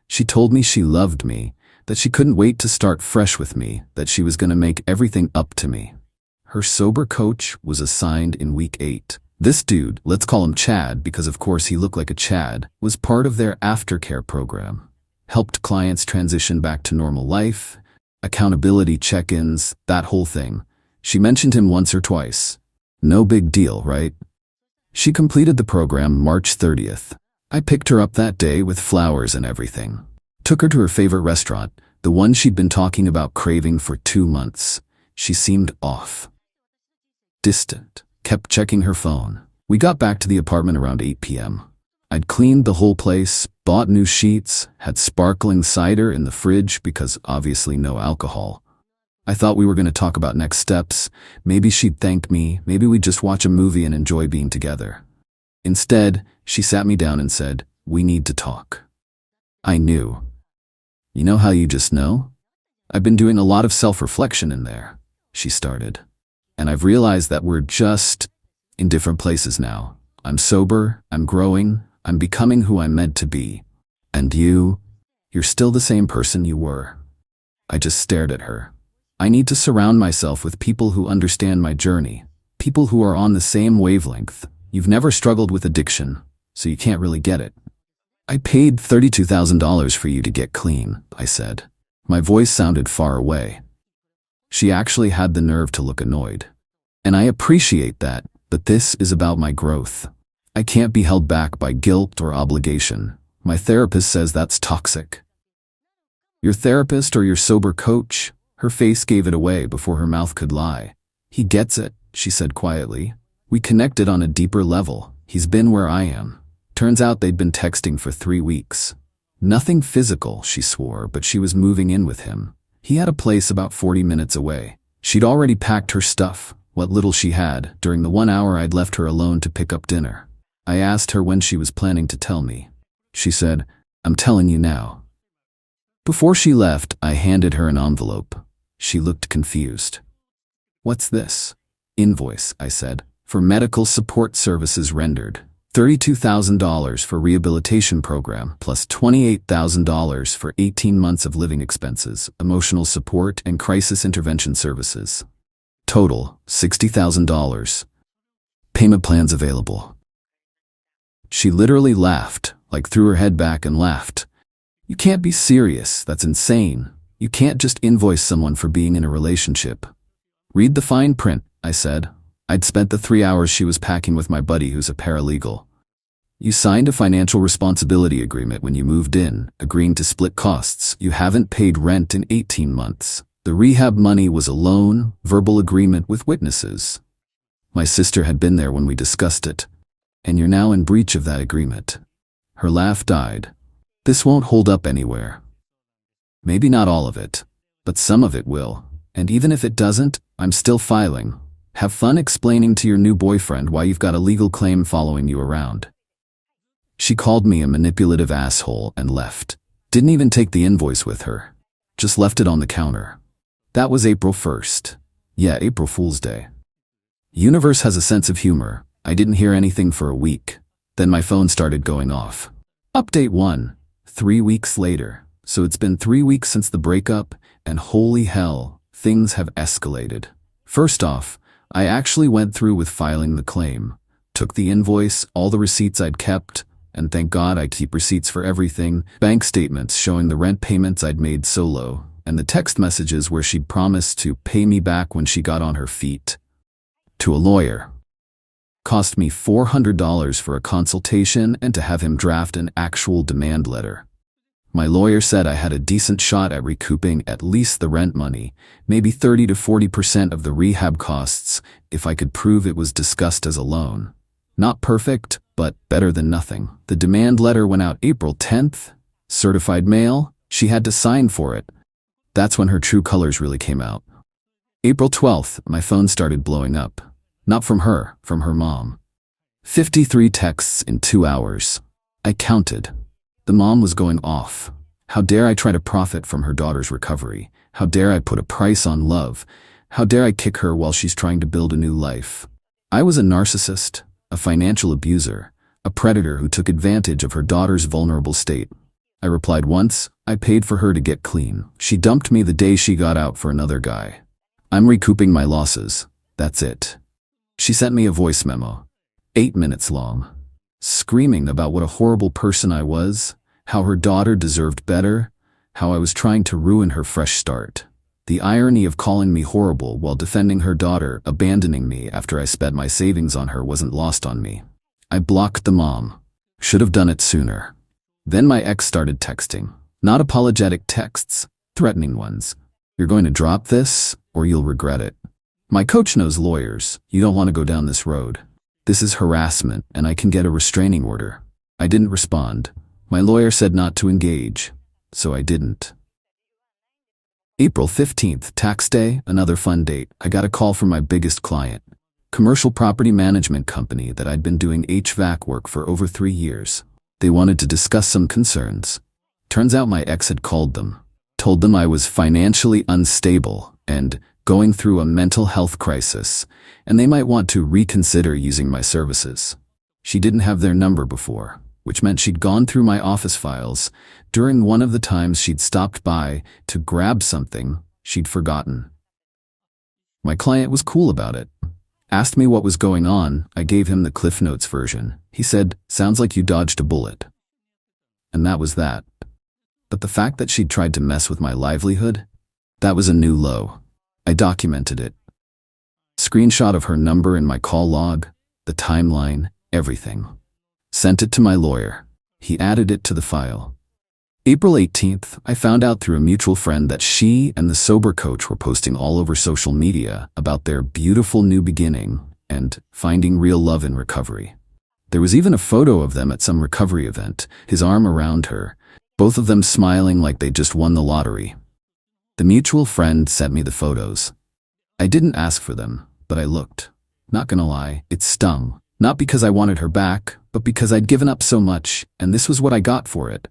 She told me she loved me, that she couldn't wait to start fresh with me, that she was going to make everything up to me. Her sober coach was assigned in week 8. This dude, let's call him Chad because of course he looked like a Chad, was part of their aftercare program. Helped clients transition back to normal life, accountability check-ins, that whole thing. She mentioned him once or twice. No big deal, right? She completed the program March 30th. I picked her up that day with flowers and everything. Took her to her favorite restaurant, the one she'd been talking about craving for 2 months. She seemed off. Distant. Kept checking her phone. We got back to the apartment around 8 p.m. I'd cleaned the whole place, bought new sheets, had sparkling cider in the fridge because obviously no alcohol. I thought we were going to talk about next steps. Maybe she'd thank me, maybe we'd just watch a movie and enjoy being together. Instead, she sat me down and said, "We need to talk." I knew. "You know how you just know? I've been doing a lot of self-reflection in there," she started. "And I've realized that we're just in different places now. I'm sober, I'm growing, I'm becoming who I'm meant to be. And you're still the same person you were." I just stared at her. I need to surround myself with people who understand my journey, people who are on the same wavelength. You've never struggled with addiction, so you can't really get it. "I paid $32,000 for you to get clean," I said. My voice sounded far away. She actually had the nerve to look annoyed. "And I appreciate that, but this is about my growth. I can't be held back by guilt or obligation. My therapist says that's toxic." "Your therapist or your sober coach?" Her face gave it away before her mouth could lie. "He gets it," she said quietly. "We connected on a deeper level. He's been where I am." Turns out they'd been texting for 3 weeks. Nothing physical, she swore, but she was moving in with him. He had a place about 40 minutes away. She'd already packed her stuff, what little she had, during the 1 hour I'd left her alone to pick up dinner. I asked her when she was planning to tell me. She said, "I'm telling you now." Before she left, I handed her an envelope. She looked confused. "What's this?" "Invoice," I said, "for medical support services rendered. $32,000 for rehabilitation program plus $28,000 for 18 months of living expenses, emotional support and crisis intervention services. Total, $60,000. Payment plans available." She literally laughed, like threw her head back and laughed. "You can't be serious, that's insane. You can't just invoice someone for being in a relationship." "Read the fine print," I said. I'd spent the 3 hours she was packing with my buddy who's a paralegal. "You signed a financial responsibility agreement when you moved in, agreeing to split costs. You haven't paid rent in 18 months. The rehab money was a loan, verbal agreement with witnesses. My sister had been there when we discussed it. And you're now in breach of that agreement." Her laugh died. "This won't hold up anywhere." "Maybe not all of it, but some of it will. And even if it doesn't, I'm still filing. Have fun explaining to your new boyfriend why you've got a legal claim following you around." She called me a manipulative asshole and left. Didn't even take the invoice with her. Just left it on the counter. That was April 1st. Yeah, April Fool's Day. Universe has a sense of humor. I didn't hear anything for a week. Then my phone started going off. Update 1. 3 weeks later. So it's been 3 weeks since the breakup, and holy hell, things have escalated. First off, I actually went through with filing the claim. Took the invoice, all the receipts I'd kept, and thank God I keep receipts for everything, bank statements showing the rent payments I'd made solo, and the text messages where she'd promised to pay me back when she got on her feet. To a lawyer. Cost me $400 for a consultation and to have him draft an actual demand letter. My lawyer said I had a decent shot at recouping at least the rent money, maybe 30 to 40% of the rehab costs, if I could prove it was discussed as a loan. Not perfect, but better than nothing. The demand letter went out April 10th. Certified mail, she had to sign for it. That's when her true colors really came out. April 12th, my phone started blowing up. Not from her, from her mom. 53 texts in 2 hours. I counted. The mom was going off. How dare I try to profit from her daughter's recovery? How dare I put a price on love? How dare I kick her while she's trying to build a new life? I was a narcissist, a financial abuser, a predator who took advantage of her daughter's vulnerable state. I replied once. I paid for her to get clean. She dumped me the day she got out for another guy. I'm recouping my losses. That's it. She sent me a voice memo, 8 minutes long, screaming about what a horrible person I was, how her daughter deserved better, how I was trying to ruin her fresh start. The irony of calling me horrible while defending her daughter abandoning me after I spent my savings on her wasn't lost on me. I blocked the mom. Should have done it sooner. Then my ex started texting. Not apologetic texts, threatening ones. You're going to drop this, or you'll regret it. My coach knows lawyers. You don't want to go down this road. This is harassment, and I can get a restraining order. I didn't respond. My lawyer said not to engage, so I didn't. April 15th, tax day, another fun date. I got a call from my biggest client, commercial property management company that I'd been doing HVAC work for over 3 years. They wanted to discuss some concerns. Turns out my ex had called them, told them I was financially unstable and going through a mental health crisis, and they might want to reconsider using my services. She didn't have their number before, which meant she'd gone through my office files during one of the times she'd stopped by to grab something she'd forgotten. My client was cool about it. Asked me what was going on. I gave him the Cliff Notes version. He said, "Sounds like you dodged a bullet." And that was that. But the fact that she'd tried to mess with my livelihood, that was a new low. I documented it. Screenshot of her number in my call log, the timeline, everything. Sent it to my lawyer. He added it to the file. April 18th, I found out through a mutual friend that she and the sober coach were posting all over social media about their beautiful new beginning and finding real love in recovery. There was even a photo of them at some recovery event, his arm around her, both of them smiling like they just won the lottery. The mutual friend sent me the photos. I didn't ask for them, but I looked. Not gonna lie, it stung. Not because I wanted her back, but because I'd given up so much, and this was what I got for it.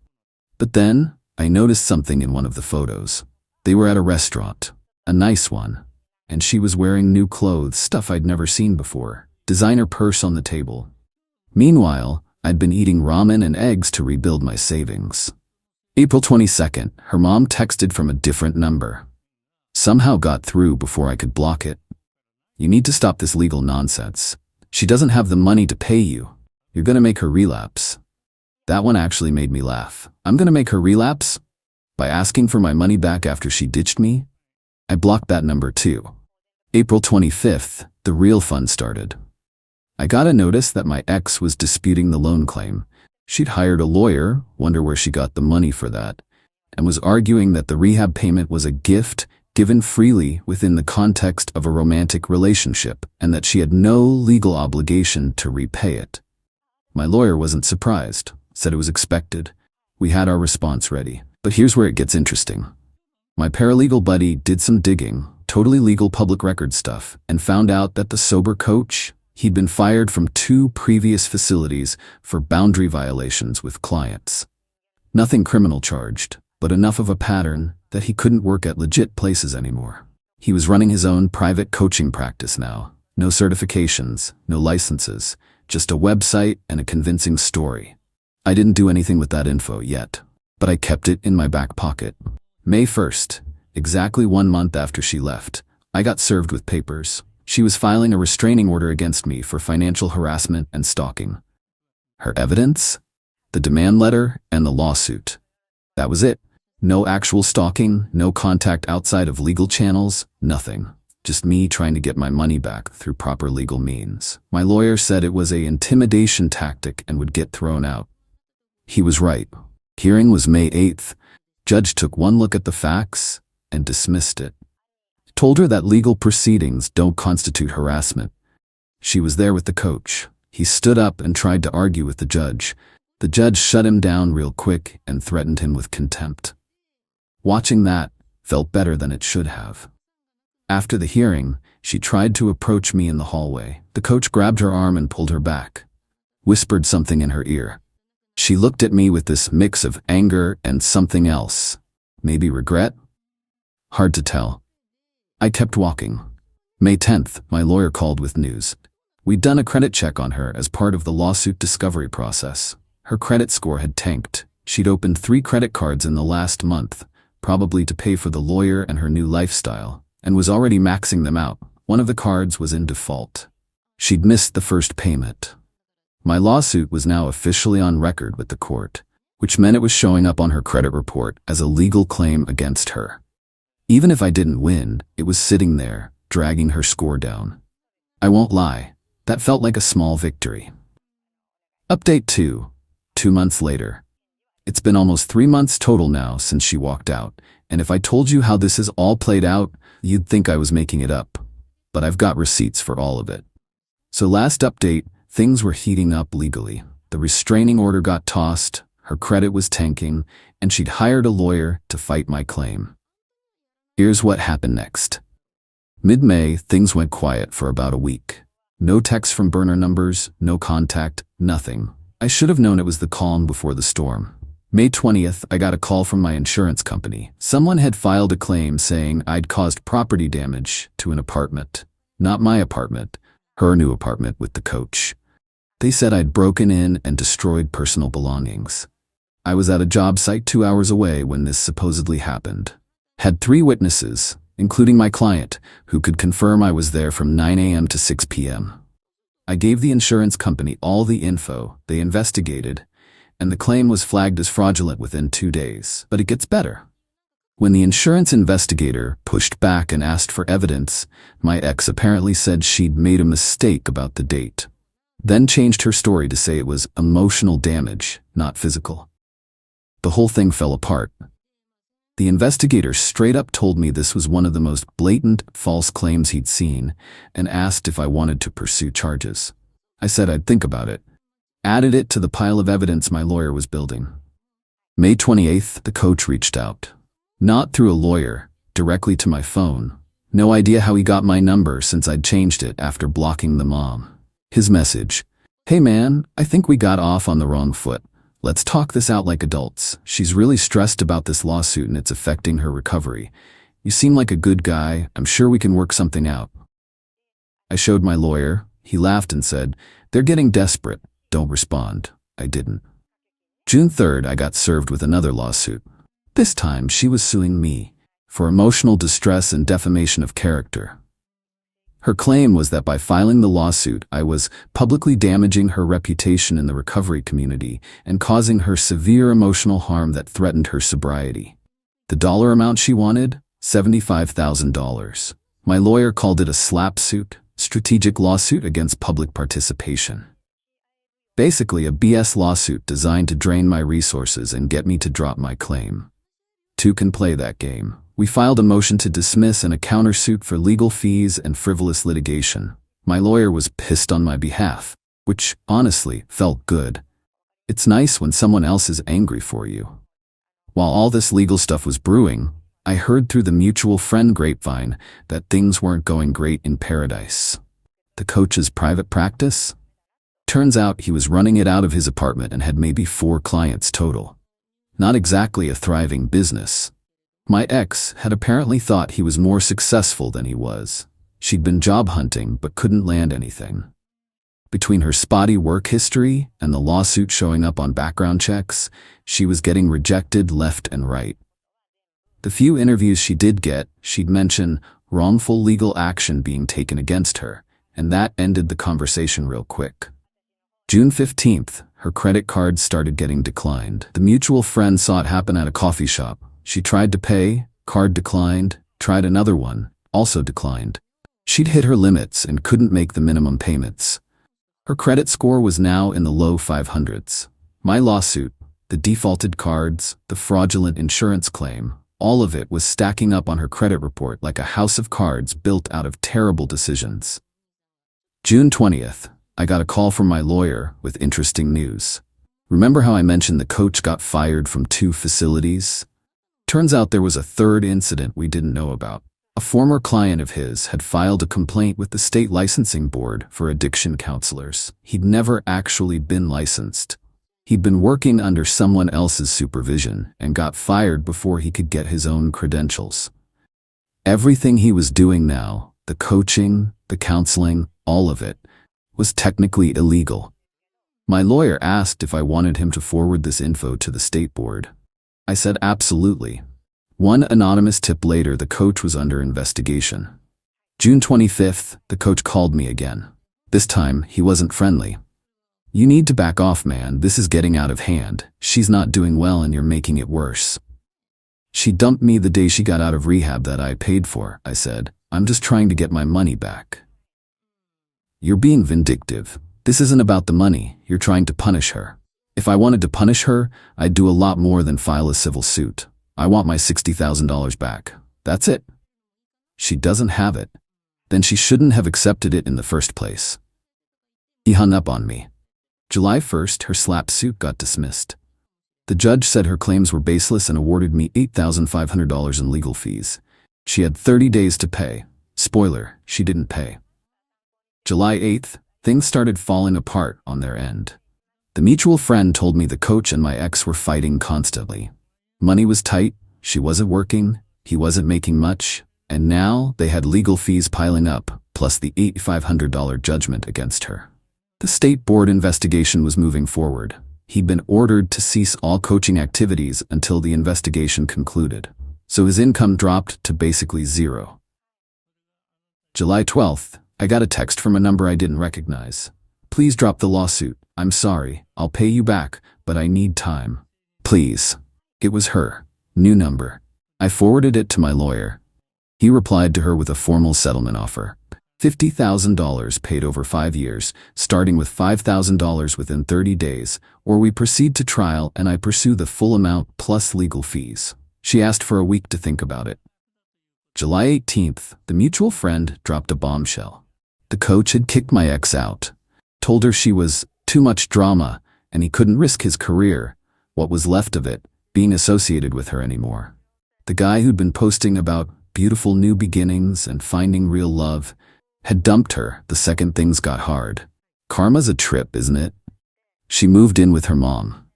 But then, I noticed something in one of the photos. They were at a restaurant, a nice one, and she was wearing new clothes, stuff I'd never seen before, designer purse on the table. Meanwhile, I'd been eating ramen and eggs to rebuild my savings. April 22nd, her mom texted from a different number. Somehow got through before I could block it. "You need to stop this legal nonsense. She doesn't have the money to pay you. You're gonna make her relapse." That one actually made me laugh. I'm gonna make her relapse? By asking for my money back after she ditched me? I blocked that number too. April 25th, the real fun started. I got a notice that my ex was disputing the loan claim. She'd hired a lawyer, wonder where she got the money for that, and was arguing that the rehab payment was a gift given freely within the context of a romantic relationship and that she had no legal obligation to repay it. My lawyer wasn't surprised, said it was expected. We had our response ready. But here's where it gets interesting. My paralegal buddy did some digging, totally legal public record stuff, and found out that the sober coach, he'd been fired from 2 previous facilities for boundary violations with clients. Nothing criminal charged, but enough of a pattern that he couldn't work at legit places anymore. He was running his own private coaching practice now. No certifications, no licenses, just a website and a convincing story. I didn't do anything with that info yet, but I kept it in my back pocket. May 1st, exactly 1 month after she left, I got served with papers. She was filing a restraining order against me for financial harassment and stalking. Her evidence? The demand letter and the lawsuit. That was it. No actual stalking, no contact outside of legal channels, nothing. Just me trying to get my money back through proper legal means. My lawyer said it was an intimidation tactic and would get thrown out. He was right. Hearing was May 8th. Judge took one look at the facts and dismissed it. Told her that legal proceedings don't constitute harassment. She was there with the coach. He stood up and tried to argue with the judge. The judge shut him down real quick and threatened him with contempt. Watching that felt better than it should have. After the hearing, she tried to approach me in the hallway. The coach grabbed her arm and pulled her back, whispered something in her ear. She looked at me with this mix of anger and something else. Maybe regret? Hard to tell. I kept walking. May 10th, my lawyer called with news. We'd done a credit check on her as part of the lawsuit discovery process. Her credit score had tanked. She'd opened 3 credit cards in the last month, probably to pay for the lawyer and her new lifestyle, and was already maxing them out. One of the cards was in default. She'd missed the first payment. My lawsuit was now officially on record with the court, which meant it was showing up on her credit report as a legal claim against her. Even if I didn't win, it was sitting there, dragging her score down. I won't lie, that felt like a small victory. Update 2. 2 months later. It's been almost 3 months total now since she walked out, and if I told you how this has all played out, you'd think I was making it up. But I've got receipts for all of it. So last update, things were heating up legally. The restraining order got tossed, her credit was tanking, and she'd hired a lawyer to fight my claim. Here's what happened next. Mid-May, things went quiet for about a week. No texts from burner numbers, no contact, nothing. I should have known it was the calm before the storm. May 20th, I got a call from my insurance company. Someone had filed a claim saying I'd caused property damage to an apartment. Not my apartment, her new apartment with the coach. They said I'd broken in and destroyed personal belongings. I was at a job site 2 hours away when this supposedly happened. Had 3 witnesses, including my client, who could confirm I was there from 9 a.m. to 6 p.m. I gave the insurance company all the info, they investigated, and the claim was flagged as fraudulent within 2 days. But it gets better. When the insurance investigator pushed back and asked for evidence, my ex apparently said she'd made a mistake about the date, then changed her story to say it was emotional damage, not physical. The whole thing fell apart. The investigator straight up told me this was one of the most blatant, false claims he'd seen, and asked if I wanted to pursue charges. I said I'd think about it. Added it to the pile of evidence my lawyer was building. May 28th, the coach reached out. Not through a lawyer, directly to my phone. No idea how he got my number since I'd changed it after blocking the mom. His message: "Hey man, I think we got off on the wrong foot. Let's talk this out like adults. She's really stressed about this lawsuit and it's affecting her recovery. You seem like a good guy. I'm sure we can work something out." I showed my lawyer. He laughed and said, "They're getting desperate. Don't respond." I didn't. June 3rd, I got served with another lawsuit. This time, she was suing me for emotional distress and defamation of character. Her claim was that by filing the lawsuit, I was publicly damaging her reputation in the recovery community and causing her severe emotional harm that threatened her sobriety. The dollar amount she wanted? $75,000. My lawyer called it a SLAP suit, strategic lawsuit against public participation. Basically a BS lawsuit designed to drain my resources and get me to drop my claim. Two can play that game. We filed a motion to dismiss and a countersuit for legal fees and frivolous litigation. My lawyer was pissed on my behalf, which, honestly, felt good. It's nice when someone else is angry for you. While all this legal stuff was brewing, I heard through the mutual friend grapevine that things weren't going great in Paradise. The coach's private practice? Turns out he was running it out of his apartment and had maybe 4 clients total. Not exactly a thriving business. My ex had apparently thought he was more successful than he was. She'd been job hunting but couldn't land anything. Between her spotty work history and the lawsuit showing up on background checks, she was getting rejected left and right. The few interviews she did get, she'd mention wrongful legal action being taken against her, and that ended the conversation real quick. June 15th, her credit cards started getting declined. The mutual friend saw it happen at a coffee shop. She tried to pay, card declined, tried another one, also declined. She'd hit her limits and couldn't make the minimum payments. Her credit score was now in the low 500s. My lawsuit, the defaulted cards, the fraudulent insurance claim, all of it was stacking up on her credit report like a house of cards built out of terrible decisions. June 20th, I got a call from my lawyer with interesting news. Remember how I mentioned the coach got fired from 2 facilities? Turns out there was a 3rd incident we didn't know about. A former client of his had filed a complaint with the state licensing board for addiction counselors. He'd never actually been licensed. He'd been working under someone else's supervision and got fired before he could get his own credentials. Everything he was doing now, the coaching, the counseling, all of it, was technically illegal. My lawyer asked if I wanted him to forward this info to the state board. I said absolutely. One anonymous tip later, the coach was under investigation. June 25th, the coach called me again. This time, he wasn't friendly. "You need to back off, man. This is getting out of hand. She's not doing well and you're making it worse." "She dumped me the day she got out of rehab that I paid for," I said. "I'm just trying to get my money back." "You're being vindictive. This isn't about the money. You're trying to punish her." "If I wanted to punish her, I'd do a lot more than file a civil suit. I want my $60,000 back. That's it." "She doesn't have it." "Then she shouldn't have accepted it in the first place." He hung up on me. July 1st, her SLAPP suit got dismissed. The judge said her claims were baseless and awarded me $8,500 in legal fees. She had 30 days to pay. Spoiler, she didn't pay. July 8th, things started falling apart on their end. The mutual friend told me the coach and my ex were fighting constantly. Money was tight, she wasn't working, he wasn't making much, and now they had legal fees piling up, plus the $8,500 judgment against her. The state board investigation was moving forward. He'd been ordered to cease all coaching activities until the investigation concluded, so his income dropped to basically zero. July 12th, I got a text from a number I didn't recognize. "Please drop the lawsuit. I'm sorry. I'll pay you back, but I need time. Please." It was her. New number. I forwarded it to my lawyer. He replied to her with a formal settlement offer. $50,000 paid over 5 years, starting with $5,000 within 30 days, or we proceed to trial and I pursue the full amount plus legal fees. She asked for a week to think about it. July 18th, the mutual friend dropped a bombshell. The coach had kicked my ex out, told her she was too much drama and he couldn't risk his career, what was left of it, being associated with her anymore. The guy who'd been posting about beautiful new beginnings and finding real love had dumped her the second things got hard. Karma's a trip, isn't it? She moved in with her mom.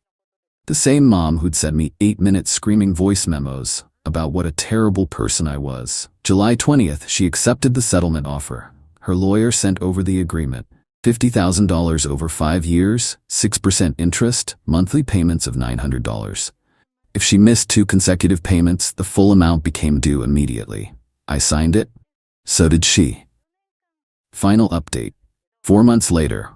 The same mom who'd sent me 8-minute screaming voice memos about what a terrible person I was. July 20th, she accepted the settlement offer. Her lawyer sent over the agreement. $50,000 over 5 years, 6% interest, monthly payments of $900. If she missed 2 consecutive payments, the full amount became due immediately. I signed it. So did she. Final update. 4 months later.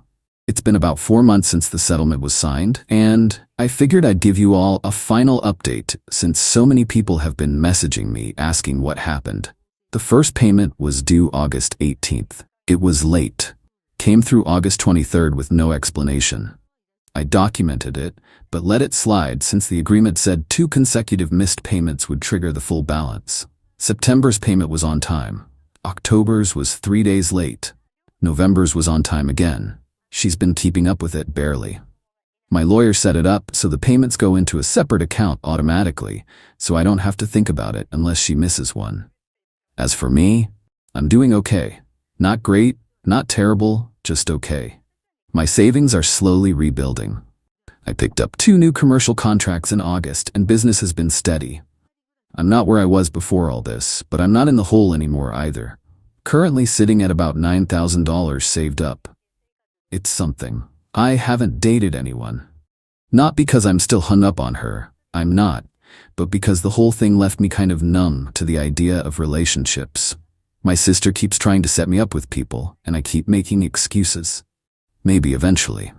It's been about 4 months since the settlement was signed, and I figured I'd give you all a final update since so many people have been messaging me asking what happened. The first payment was due August 18th. It was late. Came through August 23rd with no explanation. I documented it, but let it slide since the agreement said 2 consecutive missed payments would trigger the full balance. September's payment was on time. October's was 3 days late. November's was on time again. She's been keeping up with it barely. My lawyer set it up so the payments go into a separate account automatically, so I don't have to think about it unless she misses one. As for me, I'm doing okay. Not great, not terrible, just okay. My savings are slowly rebuilding. I picked up 2 new commercial contracts in August and business has been steady. I'm not where I was before all this, but I'm not in the hole anymore either. Currently sitting at about $9,000 saved up. It's something. I haven't dated anyone. Not because I'm still hung up on her, I'm not, but because the whole thing left me kind of numb to the idea of relationships. My sister keeps trying to set me up with people, and I keep making excuses. Maybe eventually.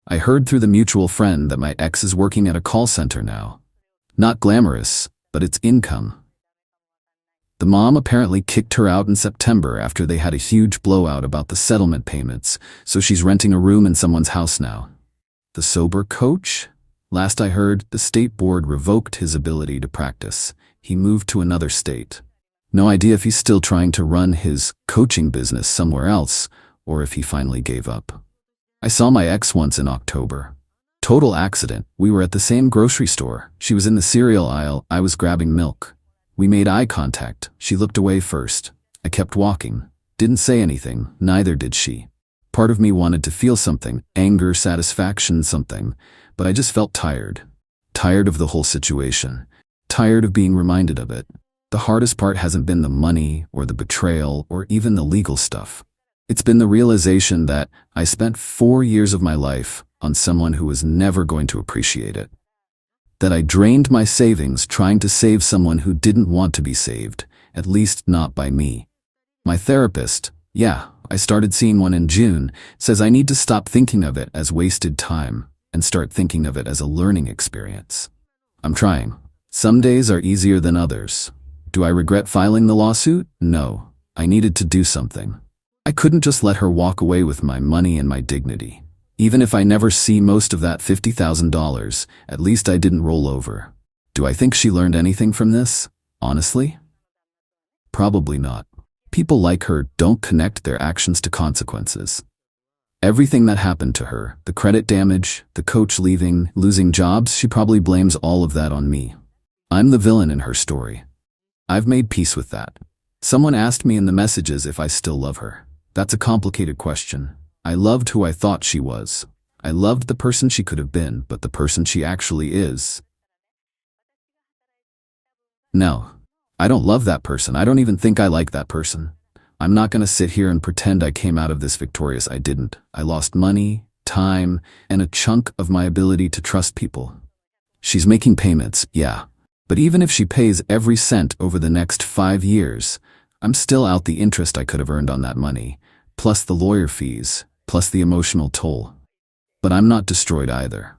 I heard through the mutual friend that my ex is working at a call center now. Not glamorous, but it's income. The mom apparently kicked her out in September after they had a huge blowout about the settlement payments, so she's renting a room in someone's house now. The sober coach? Last I heard, the state board revoked his ability to practice. He moved to another state. No idea if he's still trying to run his coaching business somewhere else, or if he finally gave up. I saw my ex once in October. Total accident. We were at the same grocery store. She was in the cereal aisle, I was grabbing milk. We made eye contact. She looked away first. I kept walking. Didn't say anything, neither did she. Part of me wanted to feel something, anger, satisfaction, something, but I just felt tired. Tired of the whole situation. Tired of being reminded of it. The hardest part hasn't been the money or the betrayal or even the legal stuff. It's been the realization that I spent 4 years of my life on someone who was never going to appreciate it. That I drained my savings trying to save someone who didn't want to be saved, at least not by me. My therapist, yeah, I started seeing one in June, says I need to stop thinking of it as wasted time and start thinking of it as a learning experience. I'm trying. Some days are easier than others. Do I regret filing the lawsuit? No. I needed to do something. I couldn't just let her walk away with my money and my dignity. Even if I never see most of that $50,000, at least I didn't roll over. Do I think she learned anything from this? Honestly? Probably not. People like her don't connect their actions to consequences. Everything that happened to her, the credit damage, the coach leaving, losing jobs, she probably blames all of that on me. I'm the villain in her story. I've made peace with that. Someone asked me in the messages if I still love her. That's a complicated question. I loved who I thought she was. I loved the person she could have been, but the person she actually is. No, I don't love that person. I don't even think I like that person. I'm not going to sit here and pretend I came out of this victorious. I didn't. I lost money, time, and a chunk of my ability to trust people. She's making payments, yeah. But even if she pays every cent over the next 5 years, I'm still out the interest I could have earned on that money, plus the lawyer fees, plus the emotional toll. But I'm not destroyed either.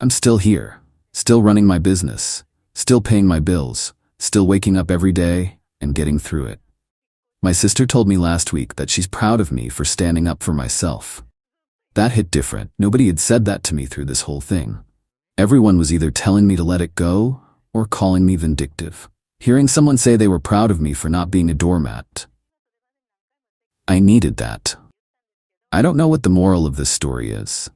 I'm still here, still running my business, still paying my bills, still waking up every day and getting through it. My sister told me last week that she's proud of me for standing up for myself. That hit different. Nobody had said that to me through this whole thing. Everyone was either telling me to let it go or calling me vindictive. Hearing someone say they were proud of me for not being a doormat. I needed that. I don't know what the moral of this story is.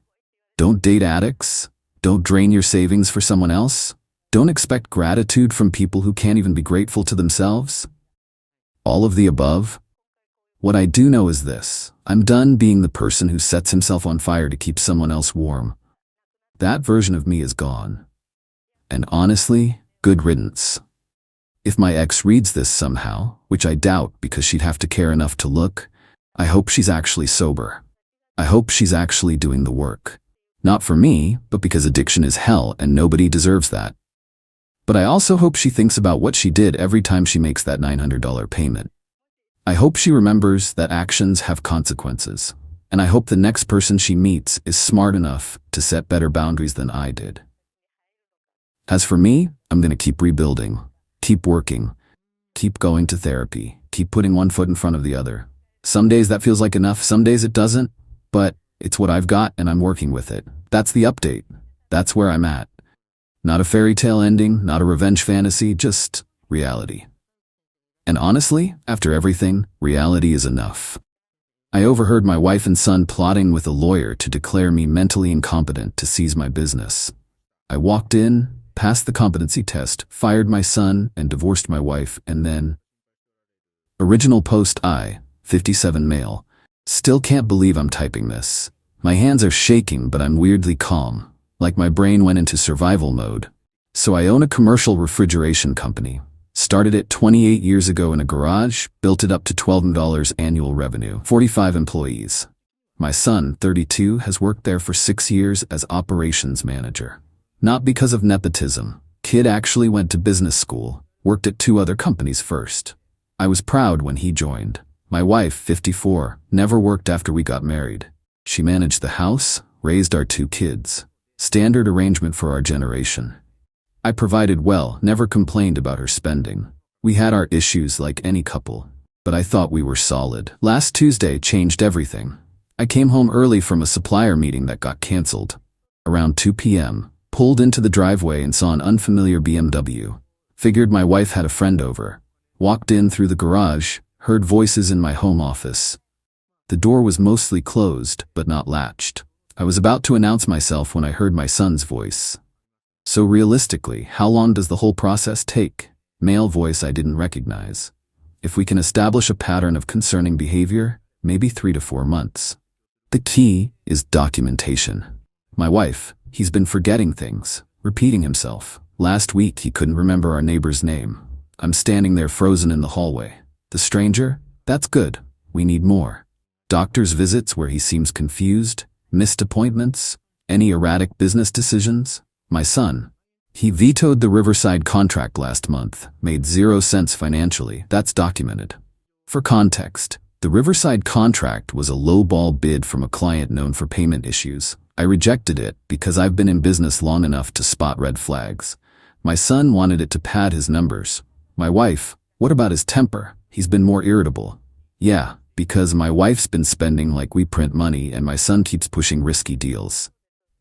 Don't date addicts. Don't drain your savings for someone else. Don't expect gratitude from people who can't even be grateful to themselves. All of the above. What I do know is this. I'm done being the person who sets himself on fire to keep someone else warm. That version of me is gone. And honestly, good riddance. If my ex reads this somehow, which I doubt because she'd have to care enough to look, I hope she's actually sober. I hope she's actually doing the work. Not for me, but because addiction is hell and nobody deserves that. But I also hope she thinks about what she did every time she makes that $900 payment. I hope she remembers that actions have consequences. And I hope the next person she meets is smart enough to set better boundaries than I did. As for me, I'm going to keep rebuilding, keep working, keep going to therapy, keep putting one foot in front of the other. Some days that feels like enough, some days it doesn't, but it's what I've got and I'm working with it. That's the update. That's where I'm at. Not a fairy tale ending, not a revenge fantasy, just reality. And honestly, after everything, reality is enough. I overheard my wife and son plotting with a lawyer to declare me mentally incompetent to seize my business. I walked in, passed the competency test, fired my son, and divorced my wife, and then... Original post I, 57 male. Still can't believe I'm typing this. My hands are shaking, but I'm weirdly calm, like my brain went into survival mode. So I own a commercial refrigeration company. Started it 28 years ago in a garage, built it up to $12 million annual revenue, 45 employees. My son, 32, has worked there for 6 years as operations manager. Not because of nepotism. Kid actually went to business school, worked at 2 other companies first. I was proud when he joined. My wife, 54, never worked after we got married. She managed the house, raised our 2 kids. Standard arrangement for our generation. I provided well, never complained about her spending. We had our issues like any couple, but I thought we were solid. Last Tuesday changed everything. I came home early from a supplier meeting that got canceled. Around 2 p.m., pulled into the driveway and saw an unfamiliar BMW. Figured my wife had a friend over. Walked in through the garage, heard voices in my home office. The door was mostly closed, but not latched. I was about to announce myself when I heard my son's voice. So realistically, how long does the whole process take? Male voice I didn't recognize. If we can establish a pattern of concerning behavior, maybe 3 to 4 months. The key is documentation. My wife, he's been forgetting things, repeating himself. Last week he couldn't remember our neighbor's name. I'm standing there frozen in the hallway. The stranger? That's good. We need more. Doctor's visits where he seems confused, missed appointments, Any erratic business decisions? My son. He vetoed the Riverside contract last month, made 0 cents financially. That's documented. For context, the Riverside contract was a low-ball bid from a client known for payment issues. I rejected it because I've been in business long enough to spot red flags. My son wanted it to pad his numbers. My wife, what about his temper? He's been more irritable. Yeah, because my wife's been spending like we print money and my son keeps pushing risky deals.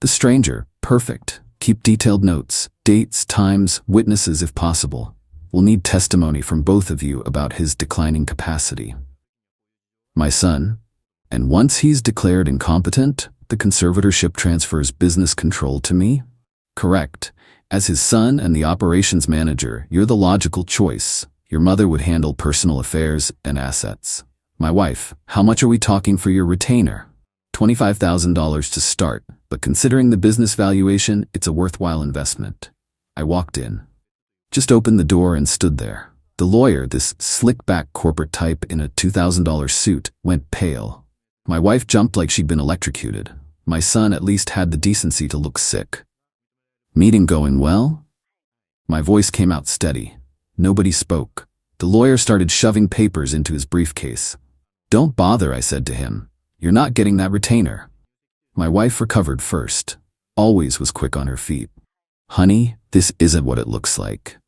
The stranger, perfect. Keep detailed notes, dates, times, witnesses if possible. We'll need testimony from both of you about his declining capacity. My son, and once he's declared incompetent, the conservatorship transfers business control to me? Correct. As his son and the operations manager, you're the logical choice. Your mother would handle personal affairs and assets. My wife, how much are we talking for your retainer? $25,000 to start, but considering the business valuation, it's a worthwhile investment. I walked in. Just opened the door and stood there. The lawyer, this slick-back corporate type in a $2,000 suit, went pale. My wife jumped like she'd been electrocuted. My son at least had the decency to look sick. Meeting going well? My voice came out steady. Nobody spoke. The lawyer started shoving papers into his briefcase. Don't bother, I said to him. You're not getting that retainer. My wife recovered first. Always was quick on her feet. Honey, this isn't what it looks like.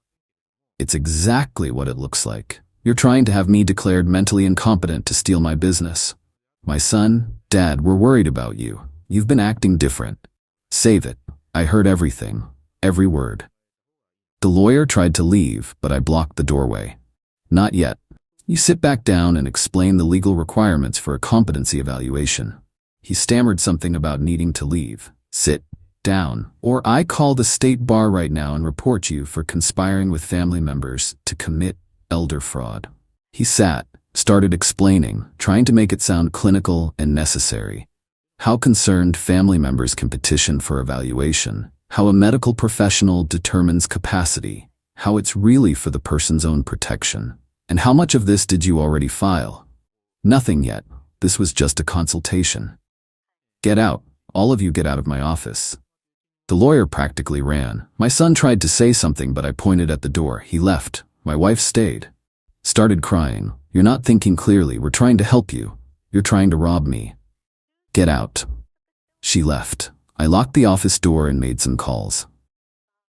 It's exactly what it looks like. You're trying to have me declared mentally incompetent to steal my business. My son, Dad, we're worried about you. You've been acting different. Save it. I heard everything. Every word. The lawyer tried to leave, but I blocked the doorway. Not yet. You sit back down and explain the legal requirements for a competency evaluation. He stammered something about needing to leave. Sit down, or I call the state bar right now and report you for conspiring with family members to commit elder fraud. He sat, started explaining, trying to make it sound clinical and necessary. How concerned family members can petition for evaluation, how a medical professional determines capacity, how it's really for the person's own protection. And how much of this did you already file? Nothing yet. This was just a consultation. Get out. All of you get out of my office. The lawyer practically ran. My son tried to say something, but I pointed at the door. He left. My wife stayed. Started crying. You're not thinking clearly. We're trying to help you. You're trying to rob me. Get out. She left. I locked the office door and made some calls.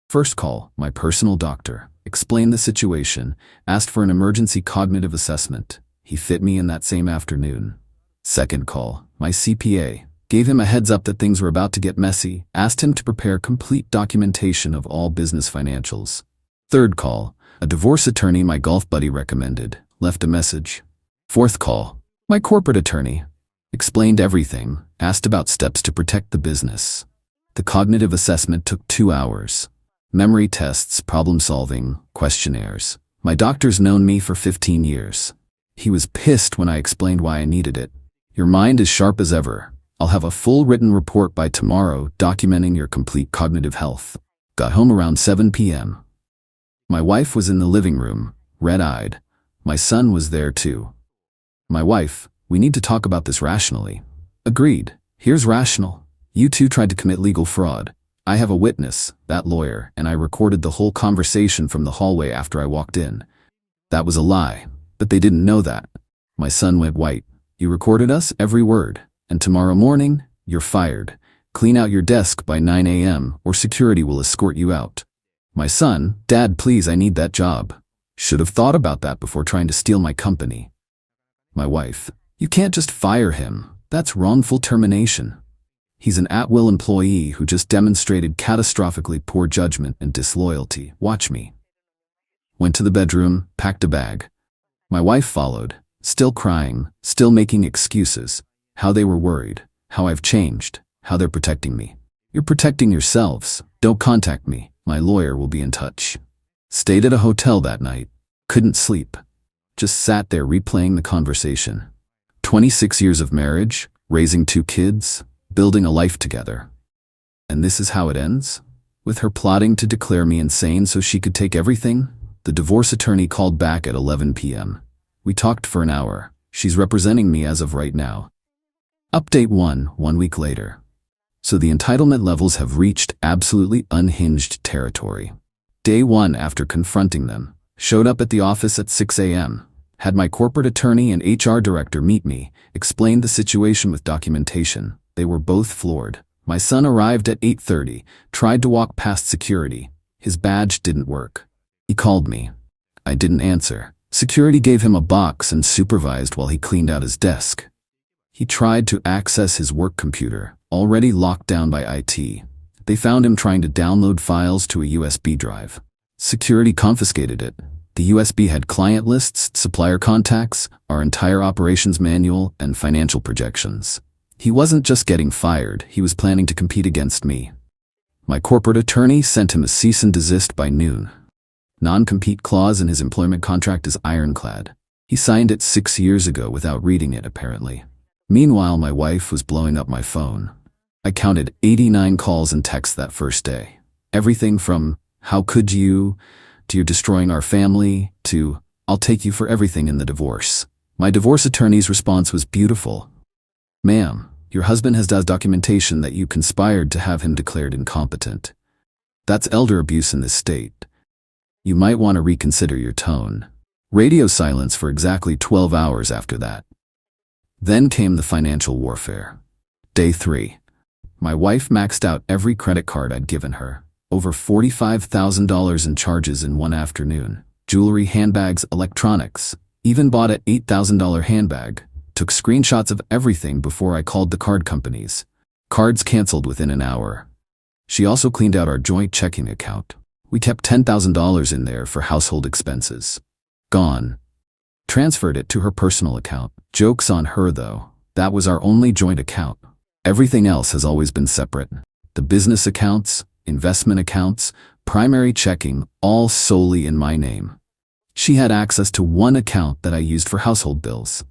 First call, my personal doctor. Explained the situation, asked for an emergency cognitive assessment. He fit me in that same afternoon. Second call, my CPA. Gave him a heads up that things were about to get messy, asked him to prepare complete documentation of all business financials. Third call, a divorce attorney my golf buddy recommended. Left a message. Fourth call, my corporate attorney. Explained everything, asked about steps to protect the business. The cognitive assessment took 2 hours. Memory tests, problem solving, questionnaires. My doctor's known me for 15 years. He was pissed when I explained why I needed it. Your mind is sharp as ever. I'll have a full written report by tomorrow documenting your complete cognitive health. Got home around 7 p.m. My wife was in the living room, red-eyed. My son was there too. My wife, we need to talk about this rationally. Agreed. Here's rational. You two tried to commit legal fraud. I have a witness, that lawyer, and I recorded the whole conversation from the hallway after I walked in. That was a lie, but they didn't know that. My son went white. You recorded us, every word, and tomorrow morning, you're fired. Clean out your desk by 9 a.m. or security will escort you out. My son, Dad, please, I need that job. Should have thought about that before trying to steal my company. My wife, you can't just fire him. That's wrongful termination. He's an at-will employee who just demonstrated catastrophically poor judgment and disloyalty. Watch me. Went to the bedroom, packed a bag. My wife followed, still crying, still making excuses. How they were worried, how I've changed, how they're protecting me. You're protecting yourselves. Don't contact me. My lawyer will be in touch. Stayed at a hotel that night. Couldn't sleep. Just sat there replaying the conversation. 26 years of marriage, raising 2 kids, building a life together. And this is how it ends? With her plotting to declare me insane so she could take everything? The divorce attorney called back at 11 p.m. We talked for an hour. She's representing me as of right now. Update 1 week later. So the entitlement levels have reached absolutely unhinged territory. Day 1 after confronting them, showed up at the office at 6 a.m., had my corporate attorney and HR director meet me, explained the situation with documentation. They were both floored. My son arrived at 8:30, tried to walk past security. His badge didn't work. He called me. I didn't answer. Security gave him a box and supervised while he cleaned out his desk. He tried to access his work computer, already locked down by IT. They found him trying to download files to a USB drive. Security confiscated it. The USB had client lists, supplier contacts, our entire operations manual, and financial projections. He wasn't just getting fired, he was planning to compete against me. My corporate attorney sent him a cease and desist by noon. Non-compete clause in his employment contract is ironclad. He signed it 6 years ago without reading it, apparently. Meanwhile, my wife was blowing up my phone. I counted 89 calls and texts that first day. Everything from, "How could you?" to "You're destroying our family," to "I'll take you for everything in the divorce." My divorce attorney's response was beautiful. "Ma'am, your husband has documentation that you conspired to have him declared incompetent. That's elder abuse in this state. You might want to reconsider your tone." Radio silence for exactly 12 hours after that. Then came the financial warfare. Day 3. My wife maxed out every credit card I'd given her. Over $45,000 in charges in one afternoon. Jewelry, handbags, electronics. Even bought an $8,000 handbag. Took screenshots of everything before I called the card companies. Cards canceled within an hour. She also cleaned out our joint checking account. We kept $10,000 in there for household expenses. Gone. Transferred it to her personal account. Joke's on her though. That was our only joint account. Everything else has always been separate. The business accounts, investment accounts, primary checking, all solely in my name. She had access to one account that I used for household bills.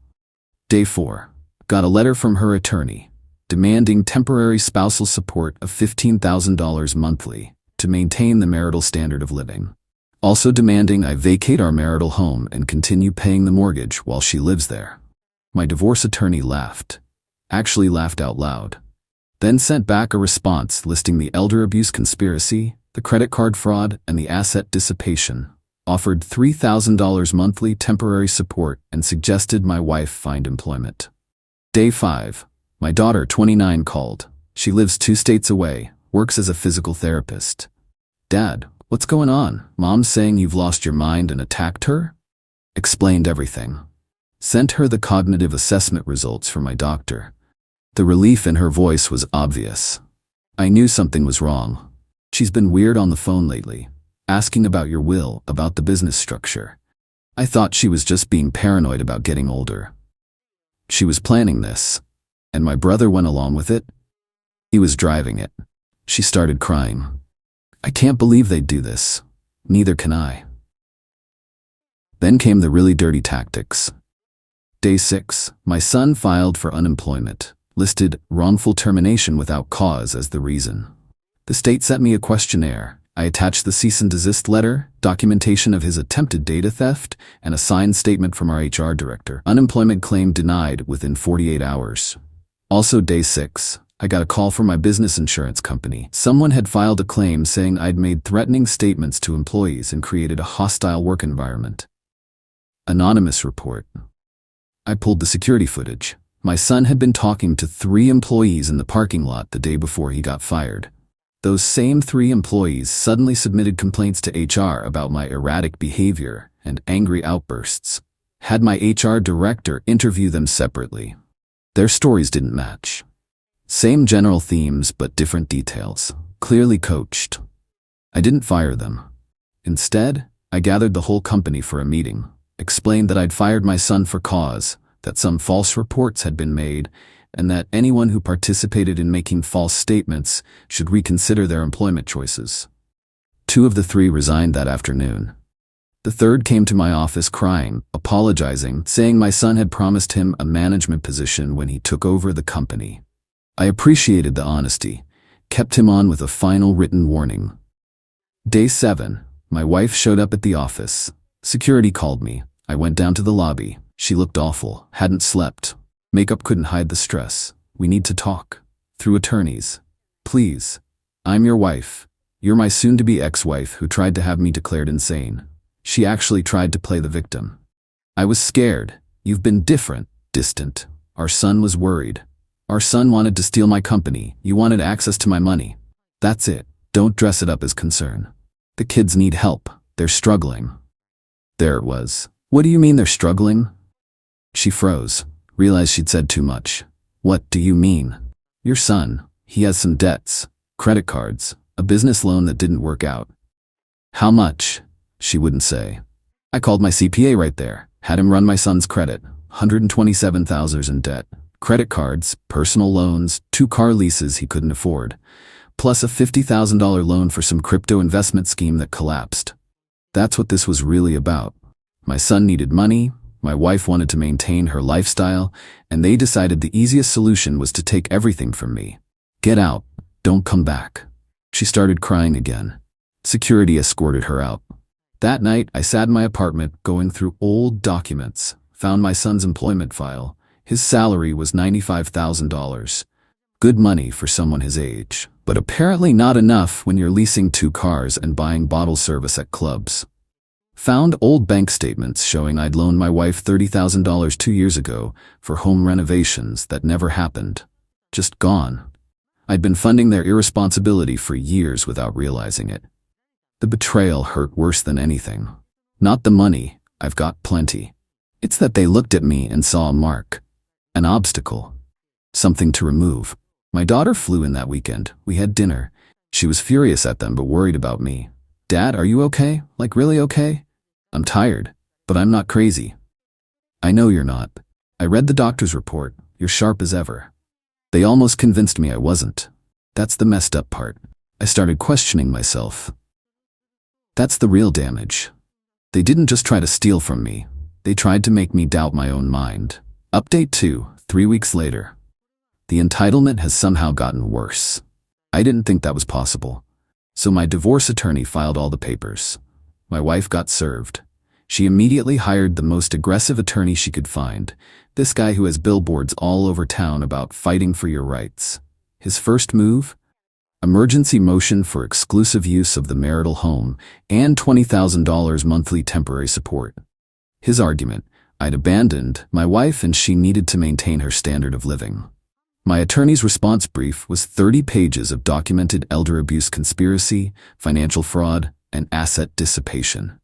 Day 4. Got a letter from her attorney, demanding temporary spousal support of $15,000 monthly to maintain the marital standard of living. Also demanding I vacate our marital home and continue paying the mortgage while she lives there. My divorce attorney laughed. Actually laughed out loud. Then sent back a response listing the elder abuse conspiracy, the credit card fraud, and the asset dissipation. Offered $3,000 monthly temporary support and suggested my wife find employment. Day 5. My daughter, 29, called. She lives 2 states away, works as a physical therapist. "Dad, what's going on? Mom's saying you've lost your mind and attacked her?" Explained everything. Sent her the cognitive assessment results from my doctor. The relief in her voice was obvious. I knew something was wrong. She's been weird on the phone lately, asking about your will, about the business structure. I thought she was just being paranoid about getting older. She was planning this, and my brother went along with it. He was driving it. She started crying. I can't believe they'd do this. Neither can I. Then came the really dirty tactics. Day 6. My son filed for unemployment. Listed wrongful termination without cause as the reason. The state sent me a questionnaire. I attached the cease and desist letter, documentation of his attempted data theft, and a signed statement from our HR director. Unemployment claim denied within 48 hours. Also day 6. I got a call from my business insurance company. Someone had filed a claim saying I'd made threatening statements to employees and created a hostile work environment. Anonymous report. I pulled the security footage. My son had been talking to 3 employees in the parking lot the day before he got fired. Those same 3 employees suddenly submitted complaints to HR about my erratic behavior and angry outbursts. Had my HR director interview them separately. Their stories didn't match. Same general themes but different details. Clearly coached. I didn't fire them. Instead, I gathered the whole company for a meeting, explained that I'd fired my son for cause, that some false reports had been made, and that anyone who participated in making false statements should reconsider their employment choices. 2 of the 3 resigned that afternoon. The 3rd came to my office crying, apologizing, saying my son had promised him a management position when he took over the company. I appreciated the honesty, kept him on with a final written warning. Day 7. My wife showed up at the office. Security called me. I went down to the lobby. She looked awful, hadn't slept. Makeup couldn't hide the stress. "We need to talk." Through attorneys. Please. I'm your wife. You're my soon-to-be ex-wife who tried to have me declared insane. She actually tried to play the victim. I was scared. You've been different, distant. Our son was worried. Our son wanted to steal my company. You wanted access to my money. That's it. Don't dress it up as concern. The kids need help. They're struggling. There it was. What do you mean they're struggling? She froze, realized she'd said too much. What do you mean? Your son, he has some debts, credit cards, a business loan that didn't work out. How much? She wouldn't say. I called my CPA right there, had him run my son's credit, $127,000 in debt, credit cards, personal loans, 2 car leases he couldn't afford, plus a $50,000 loan for some crypto investment scheme that collapsed. That's what this was really about. My son needed money, my wife wanted to maintain her lifestyle, and they decided the easiest solution was to take everything from me. Get out, don't come back. She started crying again. Security escorted her out. That night, I sat in my apartment going through old documents, found my son's employment file. His salary was $95,000. Good money for someone his age, but apparently not enough when you're leasing 2 cars and buying bottle service at clubs. Found old bank statements showing I'd loaned my wife $30,000 2 years ago for home renovations that never happened. Just gone. I'd been funding their irresponsibility for years without realizing it. The betrayal hurt worse than anything. Not the money, I've got plenty. It's that they looked at me and saw a mark. An obstacle. Something to remove. My daughter flew in that weekend. We had dinner. She was furious at them but worried about me. Dad, are you okay? Like really okay? I'm tired, but I'm not crazy. I know you're not. I read the doctor's report. You're sharp as ever. They almost convinced me I wasn't. That's the messed up part. I started questioning myself. That's the real damage. They didn't just try to steal from me. They tried to make me doubt my own mind. Update 2, 3 weeks later. The entitlement has somehow gotten worse. I didn't think that was possible. So my divorce attorney filed all the papers. My wife got served. She immediately hired the most aggressive attorney she could find, this guy who has billboards all over town about fighting for your rights. His first move? Emergency motion for exclusive use of the marital home and $20,000 monthly temporary support. His argument, I'd abandoned my wife and she needed to maintain her standard of living. My attorney's response brief was 30 pages of documented elder abuse conspiracy, financial fraud, and asset dissipation.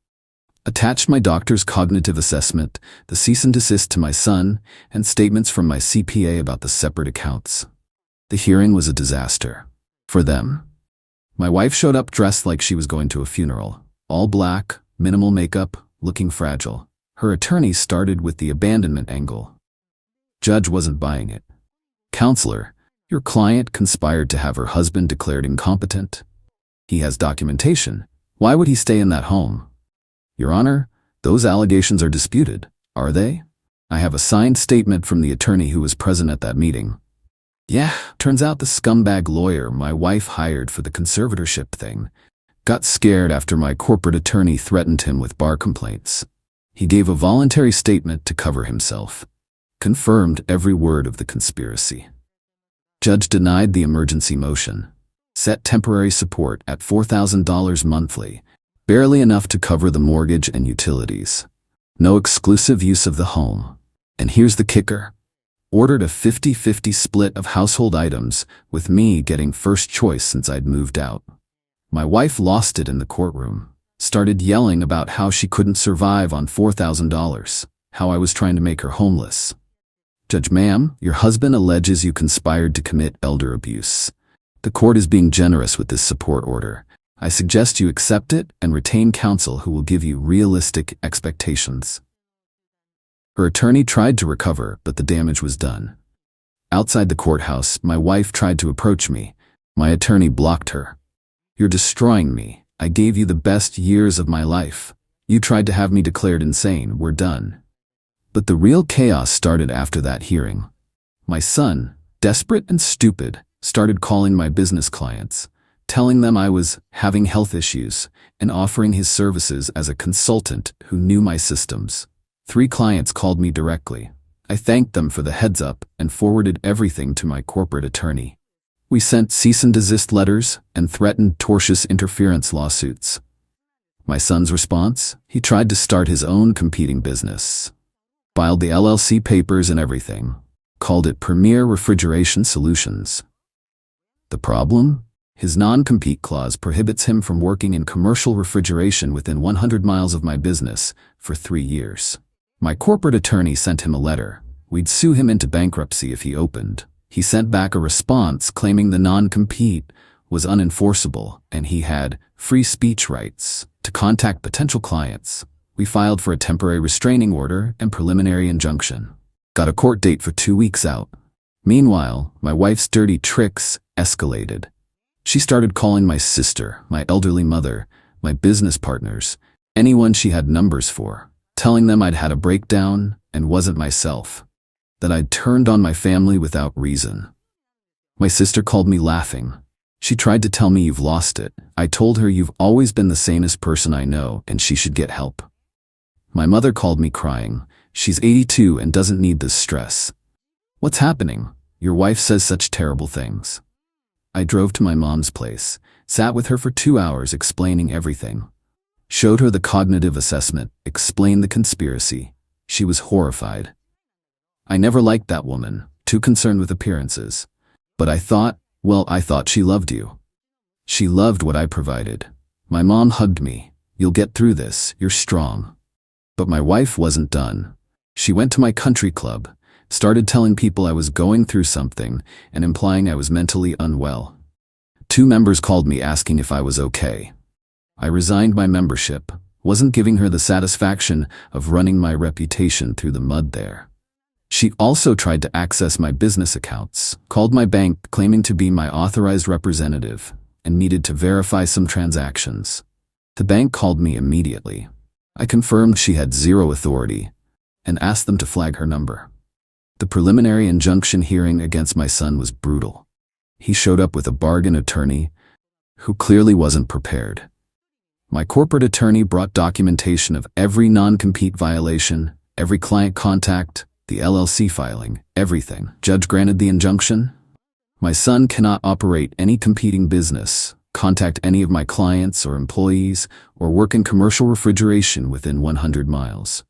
Attached my doctor's cognitive assessment, the cease and desist to my son, and statements from my CPA about the separate accounts. The hearing was a disaster. For them. My wife showed up dressed like she was going to a funeral. All black, minimal makeup, looking fragile. Her attorney started with the abandonment angle. Judge wasn't buying it. Counselor, your client conspired to have her husband declared incompetent. He has documentation. Why would he stay in that home? Your Honor, those allegations are disputed, are they? I have a signed statement from the attorney who was present at that meeting. Yeah, turns out the scumbag lawyer my wife hired for the conservatorship thing got scared after my corporate attorney threatened him with bar complaints. He gave a voluntary statement to cover himself. Confirmed every word of the conspiracy. Judge denied the emergency motion. Set temporary support at $4,000 monthly, barely enough to cover the mortgage and utilities. No exclusive use of the home. And here's the kicker. Ordered a 50-50 split of household items, with me getting first choice since I'd moved out. My wife lost it in the courtroom. Started yelling about how she couldn't survive on $4,000, how I was trying to make her homeless. Judge, ma'am, your husband alleges you conspired to commit elder abuse. The court is being generous with this support order. I suggest you accept it and retain counsel who will give you realistic expectations. Her attorney tried to recover, but the damage was done. Outside the courthouse, my wife tried to approach me. My attorney blocked her. You're destroying me. I gave you the best years of my life. You tried to have me declared insane. We're done. But the real chaos started after that hearing. My son, desperate and stupid, started calling my business clients, telling them I was having health issues and offering his services as a consultant who knew my systems. 3 clients called me directly. I thanked them for the heads up and forwarded everything to my corporate attorney. We sent cease and desist letters and threatened tortious interference lawsuits. My son's response? He tried to start his own competing business. Filed the LLC papers and everything. Called it Premier Refrigeration Solutions. The problem? His non-compete clause prohibits him from working in commercial refrigeration within 100 miles of my business for 3 years. My corporate attorney sent him a letter. We'd sue him into bankruptcy if he opened. He sent back a response claiming the non-compete was unenforceable and he had free speech rights to contact potential clients. We filed for a temporary restraining order and preliminary injunction. Got a court date for 2 weeks out. Meanwhile, my wife's dirty tricks escalated. She started calling my sister, my elderly mother, my business partners, anyone she had numbers for, telling them I'd had a breakdown and wasn't myself, that I'd turned on my family without reason. My sister called me laughing. She tried to tell me you've lost it. I told her you've always been the sanest person I know and she should get help. My mother called me crying. She's 82 and doesn't need this stress. What's happening? Your wife says such terrible things. I drove to my mom's place, sat with her for 2 hours explaining everything. Showed her the cognitive assessment, explained the conspiracy. She was horrified. I never liked that woman, too concerned with appearances. But I thought she loved you. She loved what I provided. My mom hugged me. You'll get through this, you're strong. But my wife wasn't done. She went to my country club, started telling people I was going through something and implying I was mentally unwell. 2 members called me asking if I was okay. I resigned my membership, wasn't giving her the satisfaction of running my reputation through the mud there. She also tried to access my business accounts, called my bank claiming to be my authorized representative, and needed to verify some transactions. The bank called me immediately. I confirmed she had 0 authority and asked them to flag her number. The preliminary injunction hearing against my son was brutal. He showed up with a bargain attorney who clearly wasn't prepared. My corporate attorney brought documentation of every non-compete violation, every client contact, the LLC filing, everything. Judge granted the injunction. My son cannot operate any competing business, contact any of my clients or employees, or work in commercial refrigeration within 100 miles.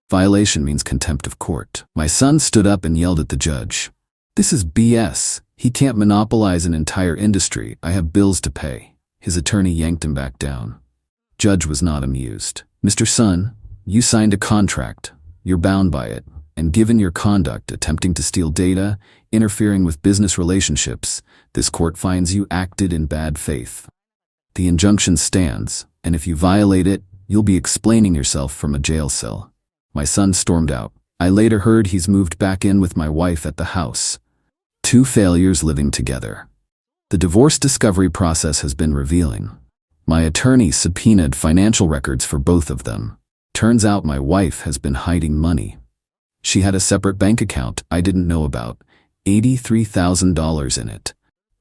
Violation means contempt of court. My son stood up and yelled at the judge. This is BS. He can't monopolize an entire industry. I have bills to pay. His attorney yanked him back down. Judge was not amused. Mr. Son, you signed a contract. You're bound by it. And given your conduct attempting to steal data, interfering with business relationships, this court finds you acted in bad faith. The injunction stands, and if you violate it, you'll be explaining yourself from a jail cell. My son stormed out. I later heard he's moved back in with my wife at the house. 2 failures living together. The divorce discovery process has been revealing. My attorney subpoenaed financial records for both of them. Turns out my wife has been hiding money. She had a separate bank account I didn't know about, $83,000 in it.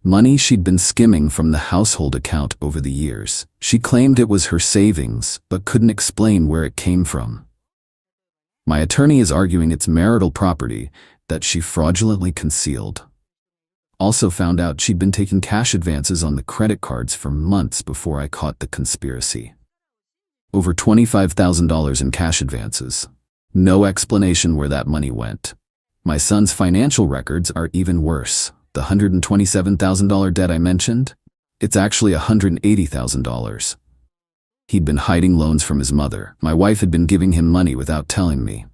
Money she'd been skimming from the household account over the years. She claimed it was her savings, but couldn't explain where it came from. My attorney is arguing it's marital property that she fraudulently concealed. Also found out she'd been taking cash advances on the credit cards for months before I caught the conspiracy. Over $25,000 in cash advances. No explanation where that money went. My son's financial records are even worse. The $127,000 debt I mentioned? It's actually $180,000. He'd been hiding loans from his mother. My wife had been giving him money without telling me.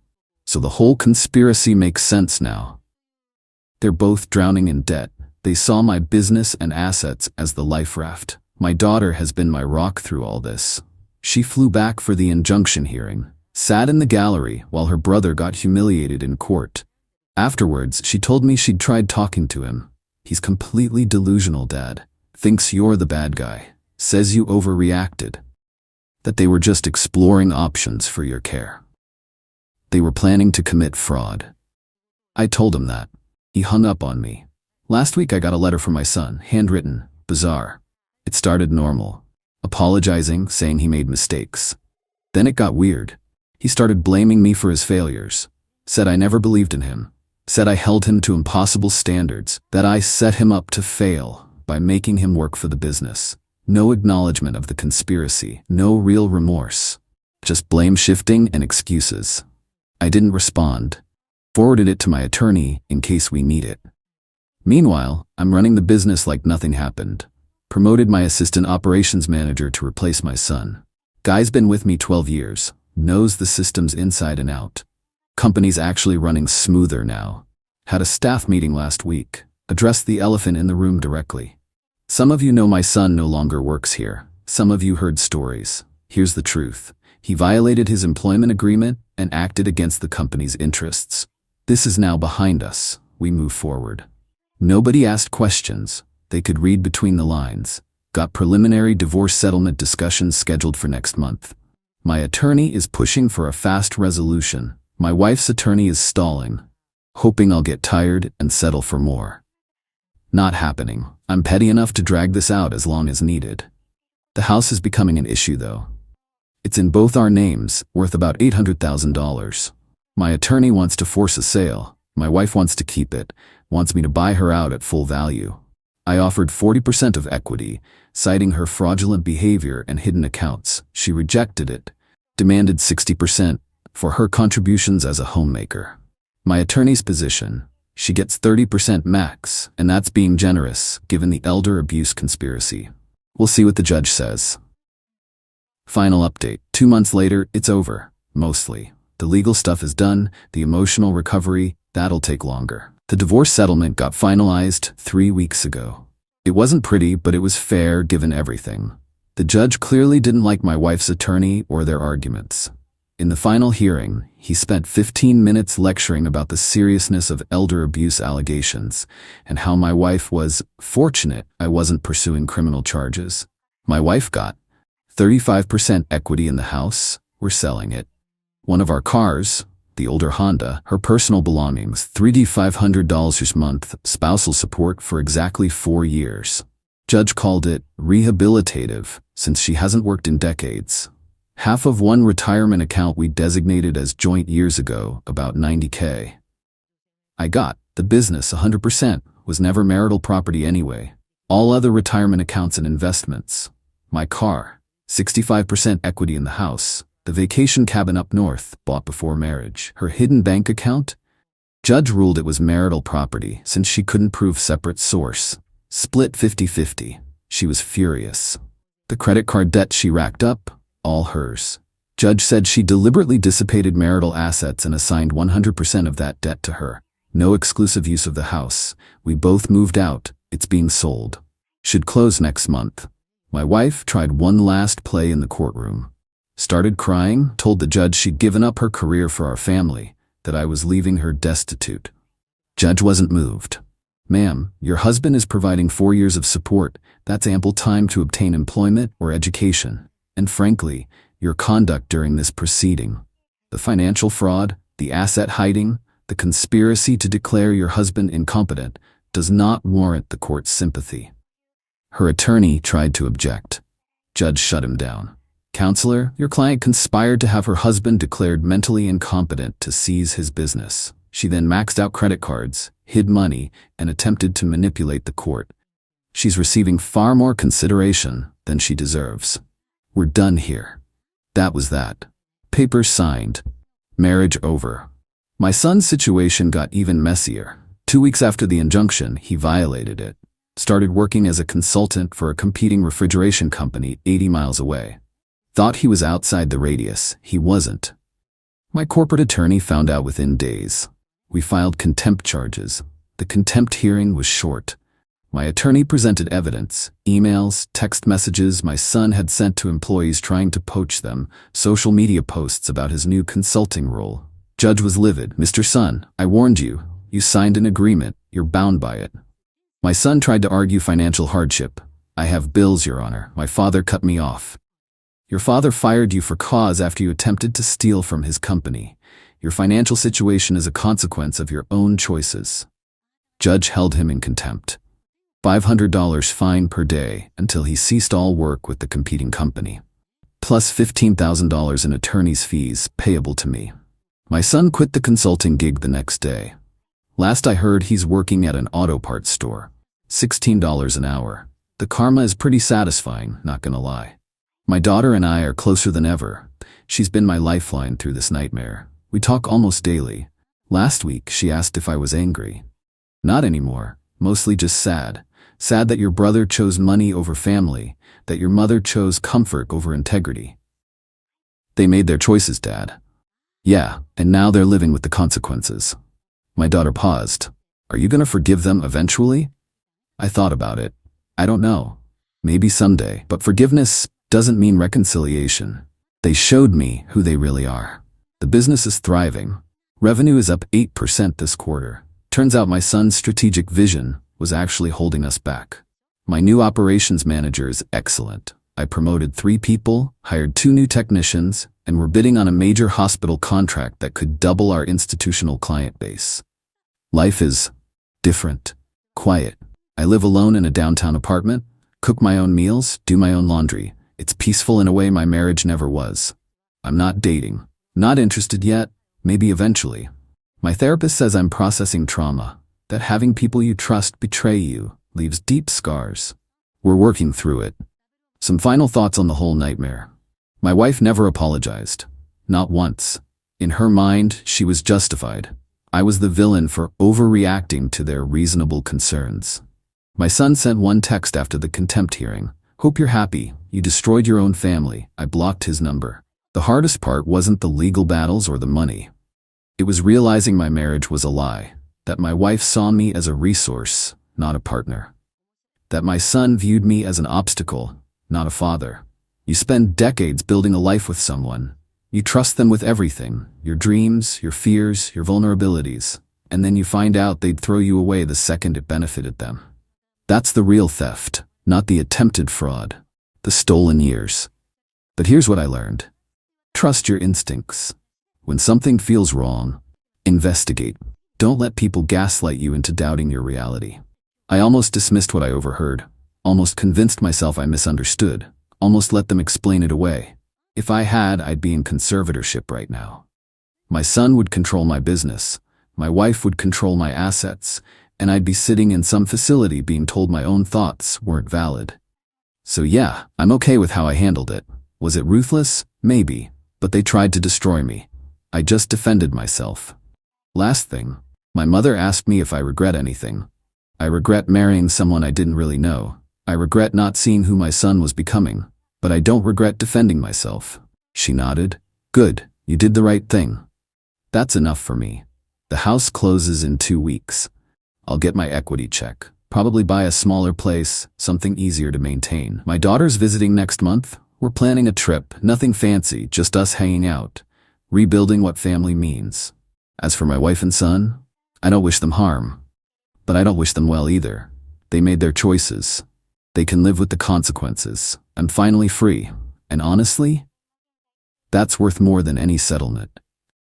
So the whole conspiracy makes sense now. They're both drowning in debt. They saw my business and assets as the life raft. My daughter has been my rock through all this. She flew back for the injunction hearing, sat in the gallery while her brother got humiliated in court. Afterwards, she told me she'd tried talking to him. He's completely delusional, Dad. Thinks you're the bad guy. Says you overreacted. That they were just exploring options for your care. They were planning to commit fraud. I told him that. He hung up on me. Last week I got a letter from my son, handwritten, bizarre. It started normal, apologizing, saying he made mistakes. Then it got weird. He started blaming me for his failures. Said I never believed in him. Said I held him to impossible standards, that I set him up to fail by making him work for the business. No acknowledgement of the conspiracy, no real remorse. Just blame shifting and excuses. I didn't respond. Forwarded it to my attorney in case we need it. Meanwhile, I'm running the business like nothing happened. Promoted my assistant operations manager to replace my son. Guy's been with me 12 years, knows the systems inside and out. Company's actually running smoother now. Had a staff meeting last week, addressed the elephant in the room directly. Some of you know my son no longer works here. Some of you heard stories. Here's the truth. He violated his employment agreement and acted against the company's interests. This is now behind us. We move forward. Nobody asked questions. They could read between the lines. Got preliminary divorce settlement discussions scheduled for next month. My attorney is pushing for a fast resolution. My wife's attorney is stalling, hoping I'll get tired and settle for more. Not happening. I'm petty enough to drag this out as long as needed. The house is becoming an issue though. It's in both our names, worth about $800,000. My attorney wants to force a sale. My wife wants to keep it, wants me to buy her out at full value. I offered 40% of equity, citing her fraudulent behavior and hidden accounts. She rejected it, demanded 60% for her contributions as a homemaker. My attorney's position, she gets 30% max, and that's being generous, given the elder abuse conspiracy. We'll see what the judge says. Final update. 2 months later, it's over. Mostly. The legal stuff is done, the emotional recovery, that'll take longer. The divorce settlement got finalized 3 weeks ago. It wasn't pretty, but it was fair given everything. The judge clearly didn't like my wife's attorney or their arguments. In the final hearing, he spent 15 minutes lecturing about the seriousness of elder abuse allegations and how my wife was fortunate I wasn't pursuing criminal charges. My wife got 35% equity in the house. We're selling it. One of our cars, the older Honda, her personal belongings, $3,500 a month, spousal support for exactly 4 years. Judge called it rehabilitative since she hasn't worked in decades. Half of one retirement account we designated as joint years ago, about $90K. I got the business 100%, was never marital property anyway. All other retirement accounts and investments. My car, 65% equity in the house. The vacation cabin up north, bought before marriage. Her hidden bank account? Judge ruled it was marital property since she couldn't prove separate source. Split 50-50. She was furious. The credit card debt she racked up, all hers. Judge said she deliberately dissipated marital assets and assigned 100% of that debt to her. No exclusive use of the house. We both moved out. It's being sold. Should close next month. My wife tried one last play in the courtroom. Started crying, told the judge she'd given up her career for our family, that I was leaving her destitute. Judge wasn't moved. Ma'am, your husband is providing 4 years of support. That's ample time to obtain employment or education. And frankly, your conduct during this proceeding, the financial fraud, the asset hiding, the conspiracy to declare your husband incompetent, does not warrant the court's sympathy. Her attorney tried to object. Judge shut him down. Counselor, your client conspired to have her husband declared mentally incompetent to seize his business. She then maxed out credit cards, hid money, and attempted to manipulate the court. She's receiving far more consideration than she deserves. We're done here. That was that. Papers signed. Marriage over. My son's situation got even messier. 2 weeks after the injunction, he violated it. Started working as a consultant for a competing refrigeration company 80 miles away. Thought he was outside the radius. He wasn't. My corporate attorney found out within days. We filed contempt charges. The contempt hearing was short. My attorney presented evidence, emails, text messages my son had sent to employees trying to poach them, social media posts about his new consulting role. Judge was livid. Mr. Son, I warned you. You signed an agreement. You're bound by it. My son tried to argue financial hardship. I have bills, Your Honor. My father cut me off. Your father fired you for cause after you attempted to steal from his company. Your financial situation is a consequence of your own choices. Judge held him in contempt. $500 fine per day until he ceased all work with the competing company, plus $15,000 in attorney's fees payable to me. My son quit the consulting gig the next day. Last I heard, he's working at an auto parts store. $16 an hour. The karma is pretty satisfying, not gonna lie. My daughter and I are closer than ever. She's been my lifeline through this nightmare. We talk almost daily. Last week, she asked if I was angry. Not anymore. Mostly just sad. Sad that your brother chose money over family, that your mother chose comfort over integrity. They made their choices, Dad. Yeah, and now they're living with the consequences. My daughter paused. Are you gonna forgive them eventually? I thought about it. I don't know. Maybe someday, but forgiveness doesn't mean reconciliation. They showed me who they really are. The business is thriving. Revenue is up 8% this quarter. Turns out my son's strategic vision was actually holding us back. My new operations manager is excellent. I promoted 3 people, hired 2 new technicians, and we're bidding on a major hospital contract that could double our institutional client base. Life is different, quiet. I live alone in a downtown apartment, cook my own meals, do my own laundry. It's peaceful in a way my marriage never was. I'm not dating. Not interested yet, maybe eventually. My therapist says I'm processing trauma, that having people you trust betray you leaves deep scars. We're working through it. Some final thoughts on the whole nightmare. My wife never apologized. Not once. In her mind, she was justified. I was the villain for overreacting to their reasonable concerns. My son sent one text after the contempt hearing. Hope you're happy. You destroyed your own family. I blocked his number. The hardest part wasn't the legal battles or the money. It was realizing my marriage was a lie, that my wife saw me as a resource, not a partner. That my son viewed me as an obstacle, not a father. You spend decades building a life with someone. You trust them with everything, your dreams, your fears, your vulnerabilities, and then you find out they'd throw you away the second it benefited them. That's the real theft, not the attempted fraud, the stolen years. But here's what I learned. Trust your instincts. When something feels wrong, investigate. Don't let people gaslight you into doubting your reality. I almost dismissed what I overheard, almost convinced myself I misunderstood, almost let them explain it away. If I had, I'd be in conservatorship right now. My son would control my business, my wife would control my assets, and I'd be sitting in some facility being told my own thoughts weren't valid. So yeah, I'm okay with how I handled it. Was it ruthless? Maybe, but they tried to destroy me. I just defended myself. Last thing, my mother asked me if I regret anything. I regret marrying someone I didn't really know. I regret not seeing who my son was becoming, but I don't regret defending myself. She nodded. Good, you did the right thing. That's enough for me. The house closes in 2 weeks. I'll get my equity check. Probably buy a smaller place, something easier to maintain. My daughter's visiting next month. We're planning a trip, nothing fancy, just us hanging out, rebuilding what family means. As for my wife and son, I don't wish them harm, but I don't wish them well either. They made their choices. They can live with the consequences. I'm finally free, and honestly, that's worth more than any settlement.